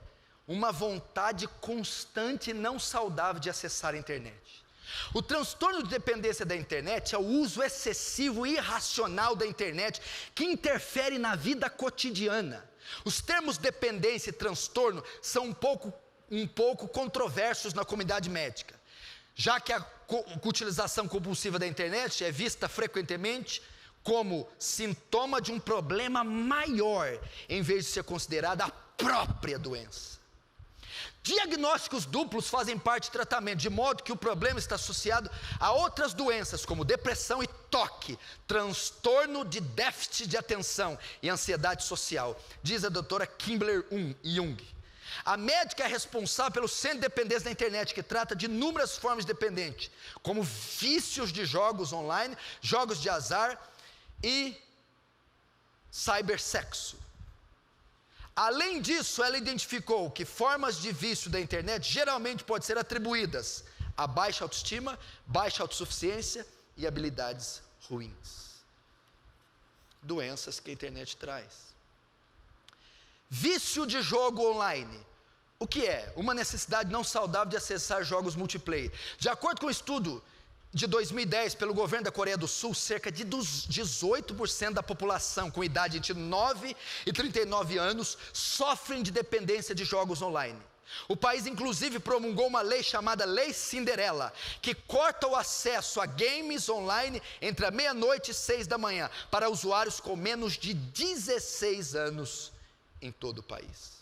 Speaker 1: Uma vontade constante e não saudável de acessar a internet. O transtorno de dependência da internet é o uso excessivo e irracional da internet que interfere na vida cotidiana. Os termos dependência e transtorno são um pouco controversos na comunidade médica, já que a utilização compulsiva da internet é vista frequentemente como sintoma de um problema maior, em vez de ser considerada a própria doença. Diagnósticos duplos fazem parte do tratamento, de modo que o problema está associado a outras doenças, como depressão e TOC, transtorno de déficit de atenção e ansiedade social, diz a doutora Kimberly Jung. A médica é responsável pelo centro de dependência da internet, que trata de inúmeras formas de dependência, como vícios de jogos online, jogos de azar e cibersexo. Além disso, ela identificou que formas de vício da internet geralmente podem ser atribuídas a baixa autoestima, baixa autossuficiência e habilidades ruins. Doenças que a internet traz. Vício de jogo online. O que é? Uma necessidade não saudável de acessar jogos multiplayer. De acordo com um estudo de 2010 pelo governo da Coreia do Sul, cerca de 18% da população com idade entre 9 e 39 anos sofrem de dependência de jogos online. O país inclusive promulgou uma lei chamada Lei Cinderela, que corta o acesso a games online entre a meia-noite e 6 da manhã para usuários com menos de 16 anos em todo o país.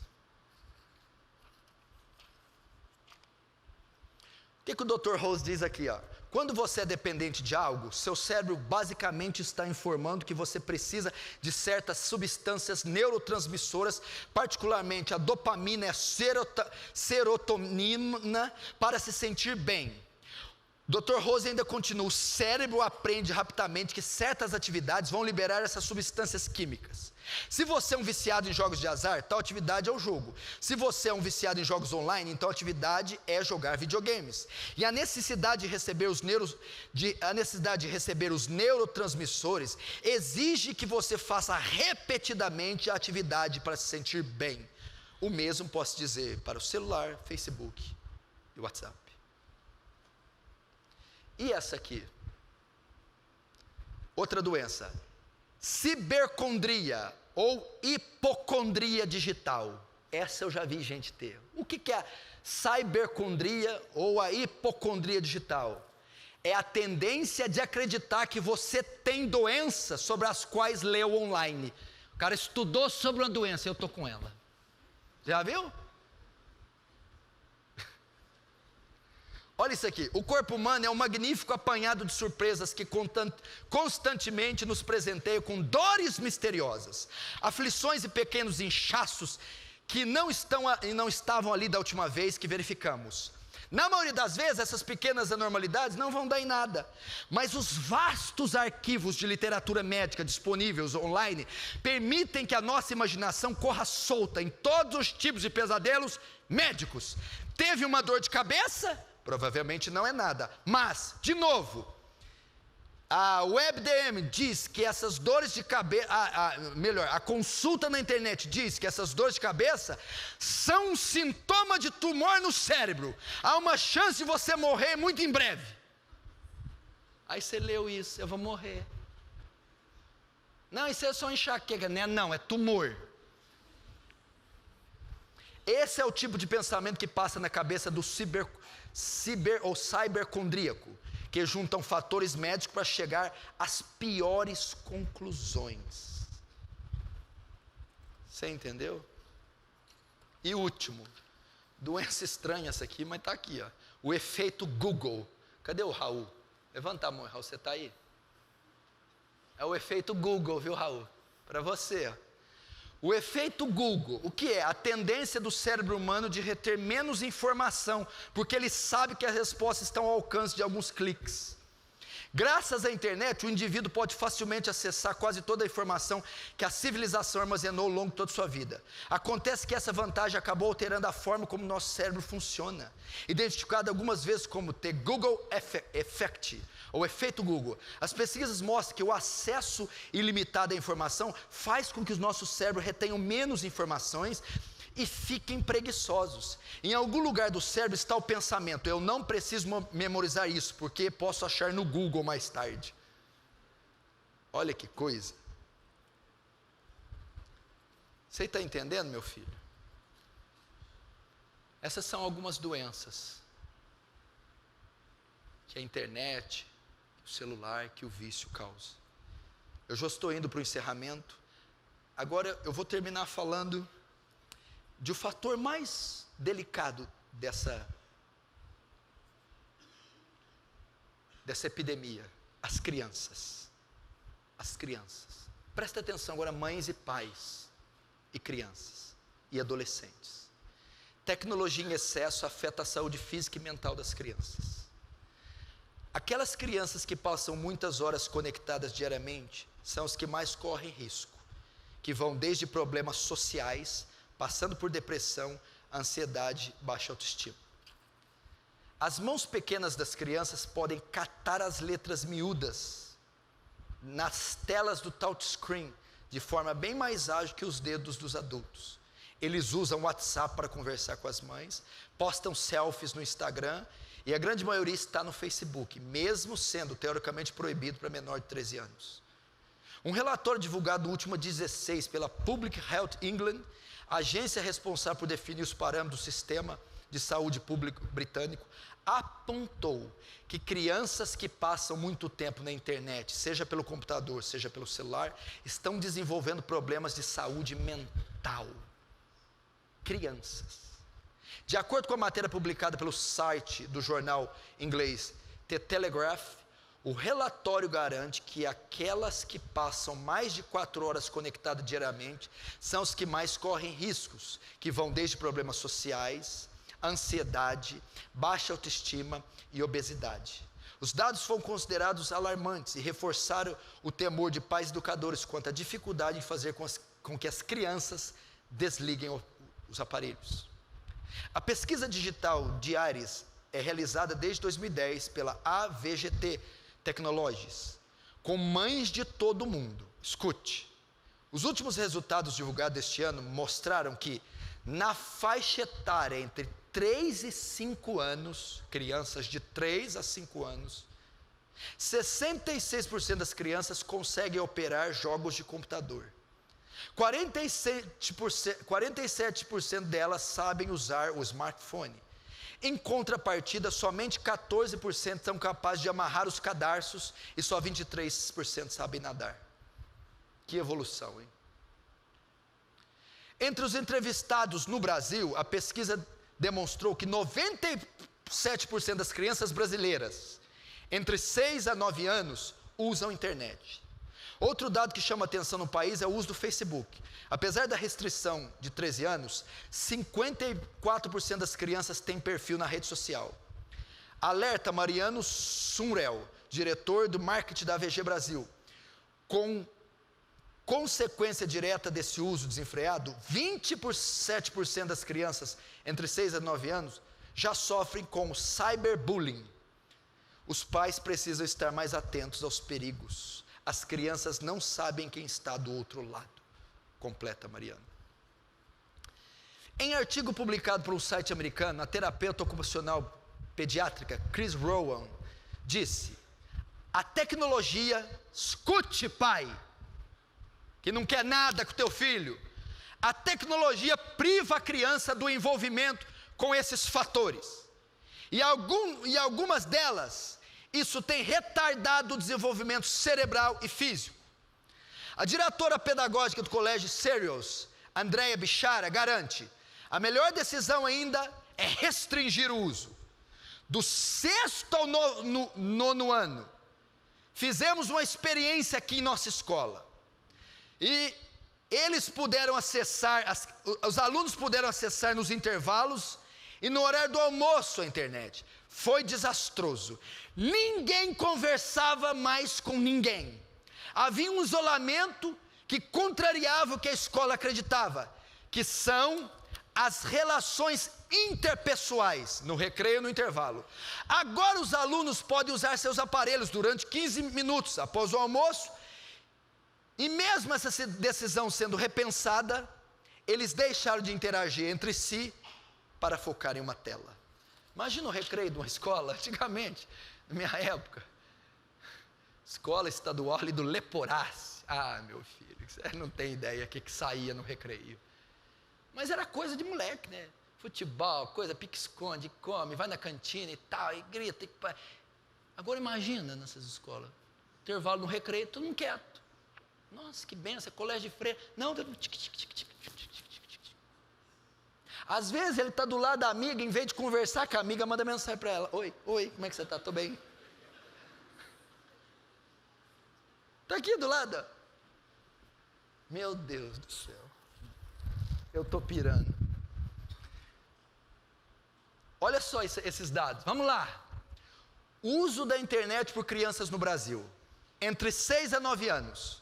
Speaker 1: O que o Dr. Rose diz aqui? Quando você é dependente de algo, seu cérebro basicamente está informando que você precisa de certas substâncias neurotransmissoras, particularmente a dopamina e a serotonina, para se sentir bem. Dr. Rose ainda continua: o cérebro aprende rapidamente que certas atividades vão liberar essas substâncias químicas. Se você é um viciado em jogos de azar, tal atividade é o jogo. Se você é um viciado em jogos online, então a atividade é jogar videogames. E a necessidade de receber os neurotransmissores exige que você faça repetidamente a atividade para se sentir bem. O mesmo posso dizer para o celular, Facebook e WhatsApp. E essa aqui? Outra doença. Cibercondria ou hipocondria digital. Essa eu já vi gente ter. O que é a cibercondria ou a hipocondria digital? é a tendência de acreditar que você tem doenças sobre as quais leu online. O cara estudou sobre uma doença, eu estou com ela. Já viu? Olha isso aqui, o corpo humano é um magnífico apanhado de surpresas que constantemente nos presenteia com dores misteriosas, aflições e pequenos inchaços que não estavam ali da última vez que verificamos. Na maioria das vezes, essas pequenas anormalidades não vão dar em nada, mas os vastos arquivos de literatura médica disponíveis online permitem que a nossa imaginação corra solta em todos os tipos de pesadelos médicos. Teve uma dor de cabeça? Provavelmente não é nada, mas, de novo, a WebDM diz que essas dores de cabeça, a consulta na internet diz que essas dores de cabeça são um sintoma de tumor no cérebro. Há uma chance de você morrer muito em breve. Aí você leu isso, eu vou morrer. Não, isso é só enxaqueca, né? Não, é tumor. Esse é o tipo de pensamento que passa na cabeça do cybercondríaco, que juntam fatores médicos para chegar às piores conclusões. Você entendeu? E último, doença estranha essa aqui, mas está aqui, ó, o efeito Google. Cadê o Raul? Levanta a mão, Raul, você está aí? É o efeito Google, viu, Raul? Para você, ó. O efeito Google, o que é? A tendência do cérebro humano de reter menos informação, porque ele sabe que as respostas estão ao alcance de alguns cliques. Graças à internet, o indivíduo pode facilmente acessar quase toda a informação que a civilização armazenou ao longo de toda a sua vida. Acontece que essa vantagem acabou alterando a forma como nosso cérebro funciona, identificado algumas vezes como The Google Effect, ou efeito Google. As pesquisas mostram que o acesso ilimitado à informação faz com que os nossos cérebros retenham menos informações e fiquem preguiçosos. Em algum lugar do cérebro está o pensamento: eu não preciso memorizar isso, porque posso achar no Google mais tarde. Olha que coisa. Você está entendendo, meu filho? Essas são algumas doenças que a internet, o celular, que o vício causa. Eu já estou indo para o encerramento. Agora eu vou terminar falando de o fator mais delicado dessa epidemia: as crianças. As crianças. Presta atenção agora, mães e pais, e crianças, e adolescentes. Tecnologia em excesso afeta a saúde física e mental das crianças. Aquelas crianças que passam muitas horas conectadas diariamente são os que mais correm risco, que vão desde problemas sociais, passando por depressão, ansiedade, baixa autoestima. As mãos pequenas das crianças podem catar as letras miúdas nas telas do touchscreen de forma bem mais ágil que os dedos dos adultos. Eles usam o WhatsApp para conversar com as mães, postam selfies no Instagram, e a grande maioria está no Facebook, mesmo sendo teoricamente proibido para menor de 13 anos. Um relatório divulgado no último 16 pela Public Health England, a agência responsável por definir os parâmetros do sistema de saúde público britânico, apontou que crianças que passam muito tempo na internet, seja pelo computador, seja pelo celular, estão desenvolvendo problemas de saúde mental. Crianças. De acordo com a matéria publicada pelo site do jornal inglês The Telegraph, o relatório garante que aquelas que passam mais de 4 horas conectadas diariamente são os que mais correm riscos, que vão desde problemas sociais, ansiedade, baixa autoestima e obesidade. Os dados foram considerados alarmantes e reforçaram o temor de pais educadores quanto à dificuldade em fazer com que as crianças desliguem os aparelhos. A pesquisa digital de Iris é realizada desde 2010 pela AVGT Technologies, com mães de todo o mundo. Escute, os últimos resultados divulgados este ano mostraram que, na faixa etária entre 3 e 5 anos, crianças de 3 a 5 anos, 66% das crianças conseguem operar jogos de computador. 47% delas sabem usar o smartphone. Em contrapartida, somente 14% são capazes de amarrar os cadarços e só 23% sabem nadar. Que evolução, hein? Entre os entrevistados no Brasil, a pesquisa demonstrou que 97% das crianças brasileiras entre 6 a 9 anos usam internet. Outro dado que chama atenção no país é o uso do Facebook. Apesar da restrição de 13 anos, 54% das crianças têm perfil na rede social. Alerta Mariano Sunrel, diretor do marketing da AVG Brasil. Com consequência direta desse uso desenfreado, 27% das crianças entre 6 a 9 anos já sofrem com cyberbullying. Os pais precisam estar mais atentos aos perigos. As crianças não sabem quem está do outro lado. Completa Mariano. Em artigo publicado por um site americano, a terapeuta ocupacional pediátrica Chris Rowan disse: a tecnologia, escute pai, que não quer nada com o teu filho, a tecnologia priva a criança do envolvimento com esses fatores. E algumas delas, isso tem retardado o desenvolvimento cerebral e físico. A diretora pedagógica do colégio Sirius, Andrea Bichara, garante: a melhor decisão ainda é restringir o uso. Do 6º ao 9º ano, fizemos uma experiência aqui em nossa escola. E eles puderam acessar, os alunos puderam acessar nos intervalos e no horário do almoço a internet. Foi desastroso. Ninguém conversava mais com ninguém. Havia um isolamento que contrariava o que a escola acreditava, que são as relações interpessoais, no recreio e no intervalo. Agora os alunos podem usar seus aparelhos durante 15 minutos após o almoço, e mesmo essa decisão sendo repensada, eles deixaram de interagir entre si para focar em uma tela. Imagina o recreio de uma escola, antigamente, na minha época, escola estadual ali do Leporace. Ah, meu filho, você não tem ideia o que saía no recreio. Mas era coisa de moleque, né? Futebol, coisa, pique-esconde, come, vai na cantina e tal, e grita. Agora imagina nessas escolas, intervalo no recreio, todo mundo quieto. Nossa, que benção, colégio de freira. Não, às vezes ele está do lado da amiga, em vez de conversar com a amiga, manda mensagem para ela: oi, como é que você está? Estou bem. Está aqui do lado. Meu Deus do céu, eu estou pirando. Olha só esses dados, vamos lá. O uso da internet por crianças no Brasil, entre 6 a 9 anos,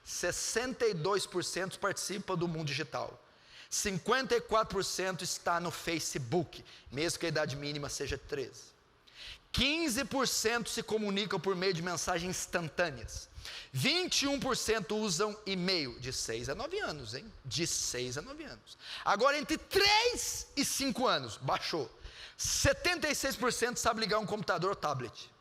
Speaker 1: 62% participa do mundo digital, 54% está no Facebook, mesmo que a idade mínima seja 13. 15% se comunicam por meio de mensagens instantâneas. 21% usam e-mail, de 6 a 9 anos, hein? De 6 a 9 anos. Agora, entre 3 e 5 anos, baixou. 76% sabe ligar um computador ou tablet.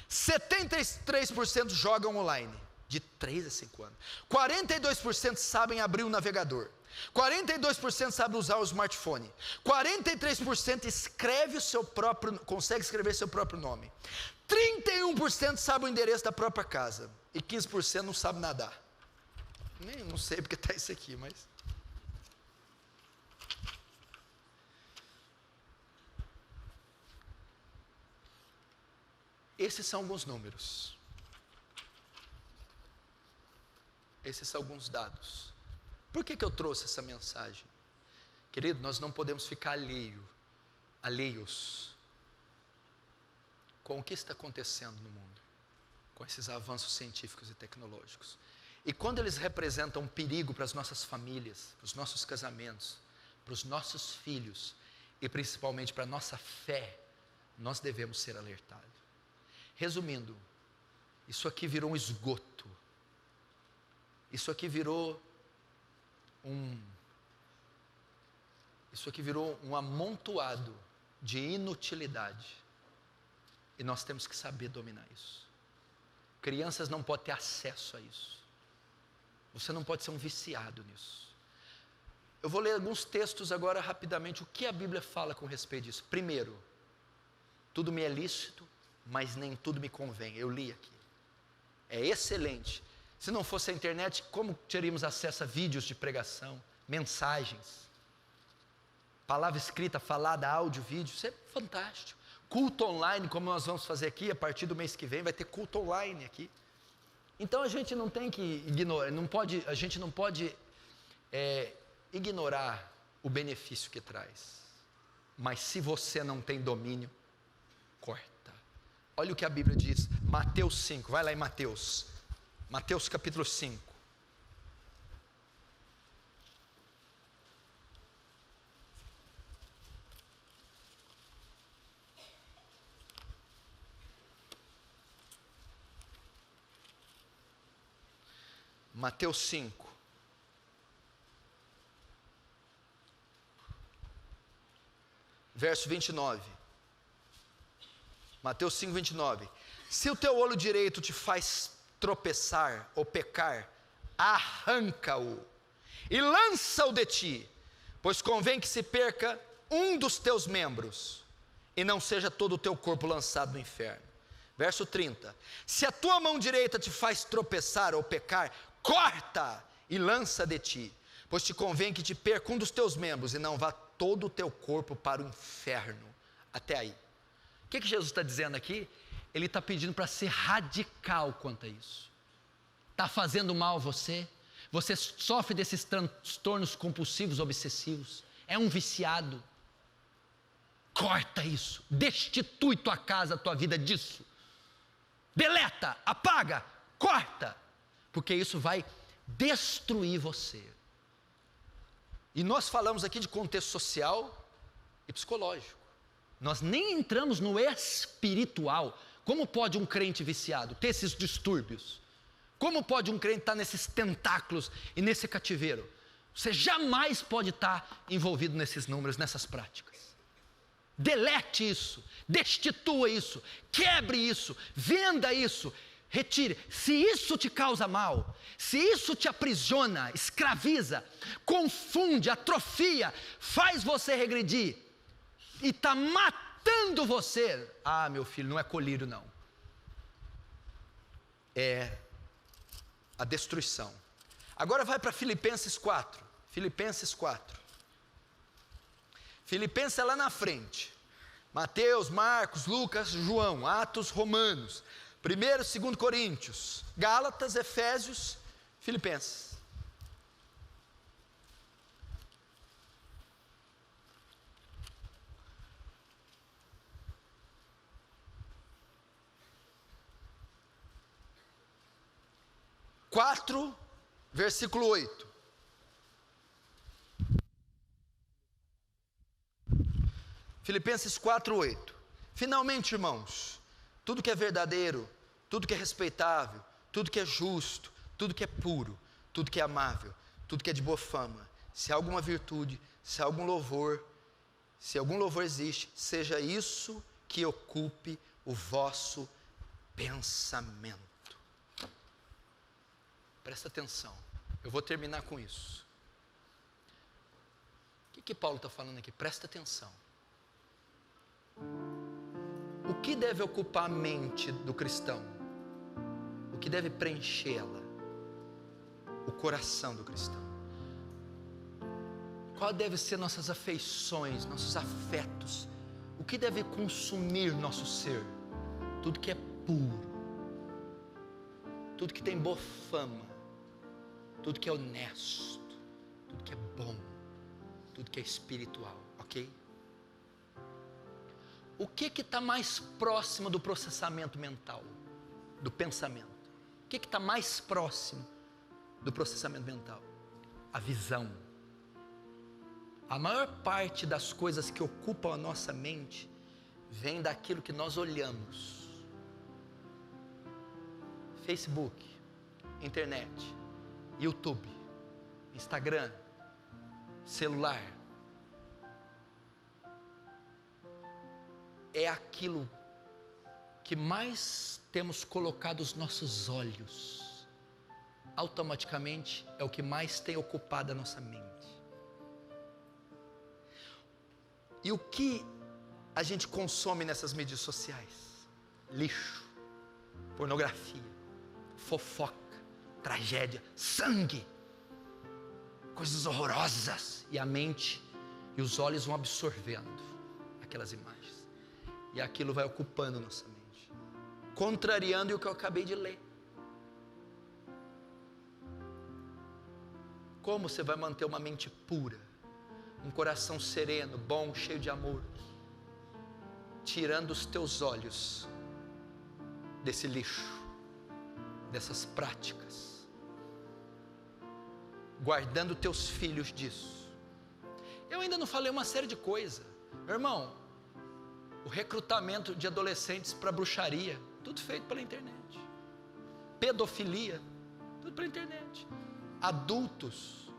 Speaker 1: 73% jogam online, de 3 a 5 anos. 42% sabem abrir o navegador. 42% sabem usar o smartphone. 43% consegue escrever seu próprio nome. 31% sabe o endereço da própria casa. E 15% não sabe nadar. Não sei porque está isso aqui, mas... Esses são alguns números. Esses são alguns dados. Por que eu trouxe essa mensagem? Querido, nós não podemos ficar alheios com o que está acontecendo no mundo, com esses avanços científicos e tecnológicos. E quando eles representam um perigo para as nossas famílias, para os nossos casamentos, para os nossos filhos e principalmente para a nossa fé, nós devemos ser alertados. Resumindo, isso aqui virou um esgoto. Isso aqui virou um amontoado de inutilidade. E nós temos que saber dominar isso. Crianças não podem ter acesso a isso. Você não pode ser um viciado nisso. Eu vou ler alguns textos agora rapidamente, o que a Bíblia fala com respeito disso. Primeiro, tudo me é lícito, mas nem tudo me convém. Eu li aqui. É excelente. Se não fosse a internet, como teríamos acesso a vídeos de pregação, mensagens, palavra escrita, falada, áudio, vídeo? Isso é fantástico. Culto online, como nós vamos fazer aqui, a partir do mês que vem, vai ter culto online aqui. Então a gente não tem que ignorar, a gente não pode ignorar o benefício que traz. Mas se você não tem domínio, corta. Olha o que a Bíblia diz, Mateus 5, vai lá em Mateus. Mateus capítulo 5. Mateus 5. Verso 29. Mateus 5, 29. Se o teu olho direito te faz tropeçar ou pecar, arranca-o e lança-o de ti, pois convém que se perca um dos teus membros e não seja todo o teu corpo lançado no inferno. Verso 30. Se a tua mão direita te faz tropeçar ou pecar, corta e lança de ti, pois te convém que te perca um dos teus membros e não vá todo o teu corpo para o inferno. Até aí. O que Jesus está dizendo aqui? Ele está pedindo para ser radical quanto a isso. Está fazendo mal a você? Você sofre desses transtornos compulsivos, obsessivos? É um viciado? Corta isso. Destitui tua casa, tua vida disso. Deleta, apaga, corta. Porque isso vai destruir você. E nós falamos aqui de contexto social e psicológico. Nós nem entramos no espiritual. Como pode um crente viciado ter esses distúrbios? Como pode um crente estar nesses tentáculos e nesse cativeiro? Você jamais pode estar envolvido nesses números, nessas práticas. Delete isso, destitua isso, quebre isso, venda isso, retire. Se isso te causa mal, se isso te aprisiona, escraviza, confunde, atrofia, faz você regredir e está matando você, meu filho, não é colírio não, é a destruição. Agora vai para Filipenses 4, Filipenses 4, Filipenses é lá na frente, Mateus, Marcos, Lucas, João, Atos, Romanos, 1º, 2º Coríntios, Gálatas, Efésios, Filipenses. Quatro, versículo 8. Filipenses 4, 8. Finalmente, irmãos, tudo que é verdadeiro, tudo que é respeitável, tudo que é justo, tudo que é puro, tudo que é amável, tudo que é de boa fama, se há alguma virtude, se há algum louvor, se algum louvor existe, seja isso que ocupe o vosso pensamento. Presta atenção, eu vou terminar com isso. O que Paulo está falando aqui? Presta atenção. O que deve ocupar a mente do cristão? O que deve preenchê-la? O coração do cristão. Qual deve ser nossas afeições, nossos afetos? O que deve consumir nosso ser? Tudo que é puro, tudo que tem boa fama, tudo que é honesto, tudo que é bom, tudo que é espiritual, ok? O que está mais próximo do processamento mental, do pensamento? O que está mais próximo do processamento mental? A visão. A maior parte das coisas que ocupam a nossa mente vem daquilo que nós olhamos. Facebook, internet, YouTube, Instagram, celular. É aquilo que mais temos colocado os nossos olhos, automaticamente é o que mais tem ocupado a nossa mente. E o que a gente consome nessas mídias sociais? Lixo, pornografia, fofoca, tragédia, sangue, coisas horrorosas. E a mente e os olhos vão absorvendo aquelas imagens. E aquilo vai ocupando nossa mente, contrariando o que eu acabei de ler. Como você vai manter uma mente pura, um coração sereno, bom, cheio de amor, tirando os teus olhos desse lixo, dessas práticas, guardando teus filhos disso? Eu ainda não falei uma série de coisas, meu irmão. O recrutamento de adolescentes para bruxaria, tudo feito pela internet. Pedofilia, tudo pela internet. Adultos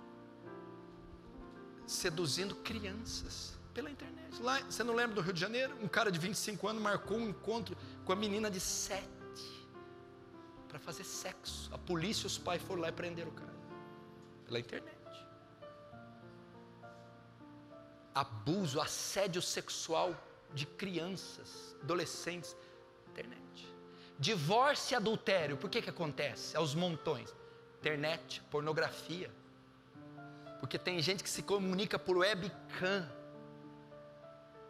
Speaker 1: seduzindo crianças pela internet. Lá, você não lembra do Rio de Janeiro? Um cara de 25 anos marcou um encontro com a menina de 7 para fazer sexo. A polícia e os pais foram lá e prenderam o cara pela internet. Abuso, assédio sexual de crianças, adolescentes, internet. Divórcio e adultério, por que acontece? Aos montões. Internet, pornografia. Porque tem gente que se comunica por webcam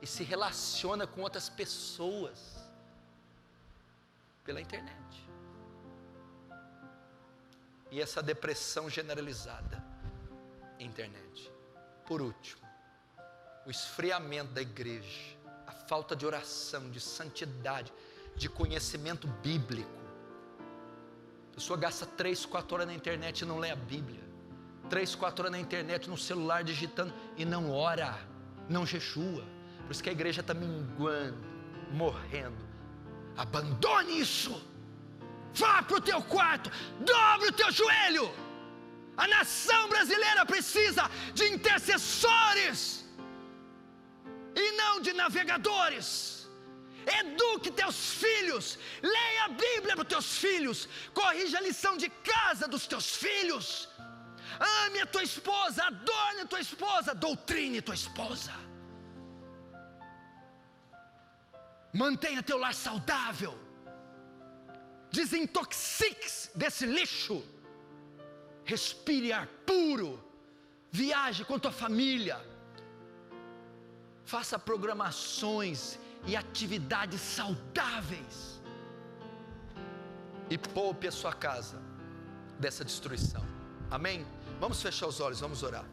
Speaker 1: e se relaciona com outras pessoas pela internet. E essa depressão generalizada, internet. Por último, o esfriamento da igreja, a falta de oração, de santidade, de conhecimento bíblico. A pessoa gasta 3, 4 horas na internet e não lê a Bíblia. 3, 4 horas na internet, no celular, digitando e não ora, não jejua. Por isso que a igreja está minguando, morrendo. Abandone isso. Vá para o teu quarto, dobre o teu joelho. A nação brasileira precisa de intercessores e não de navegadores. Eduque teus filhos, leia a Bíblia para os teus filhos, corrija a lição de casa dos teus filhos, ame a tua esposa, adorne a tua esposa, doutrine tua esposa, mantenha teu lar saudável, desintoxique-se desse lixo, respire ar puro, viaje com tua família, faça programações e atividades saudáveis e poupe a sua casa dessa destruição. Amém? Vamos fechar os olhos, vamos orar.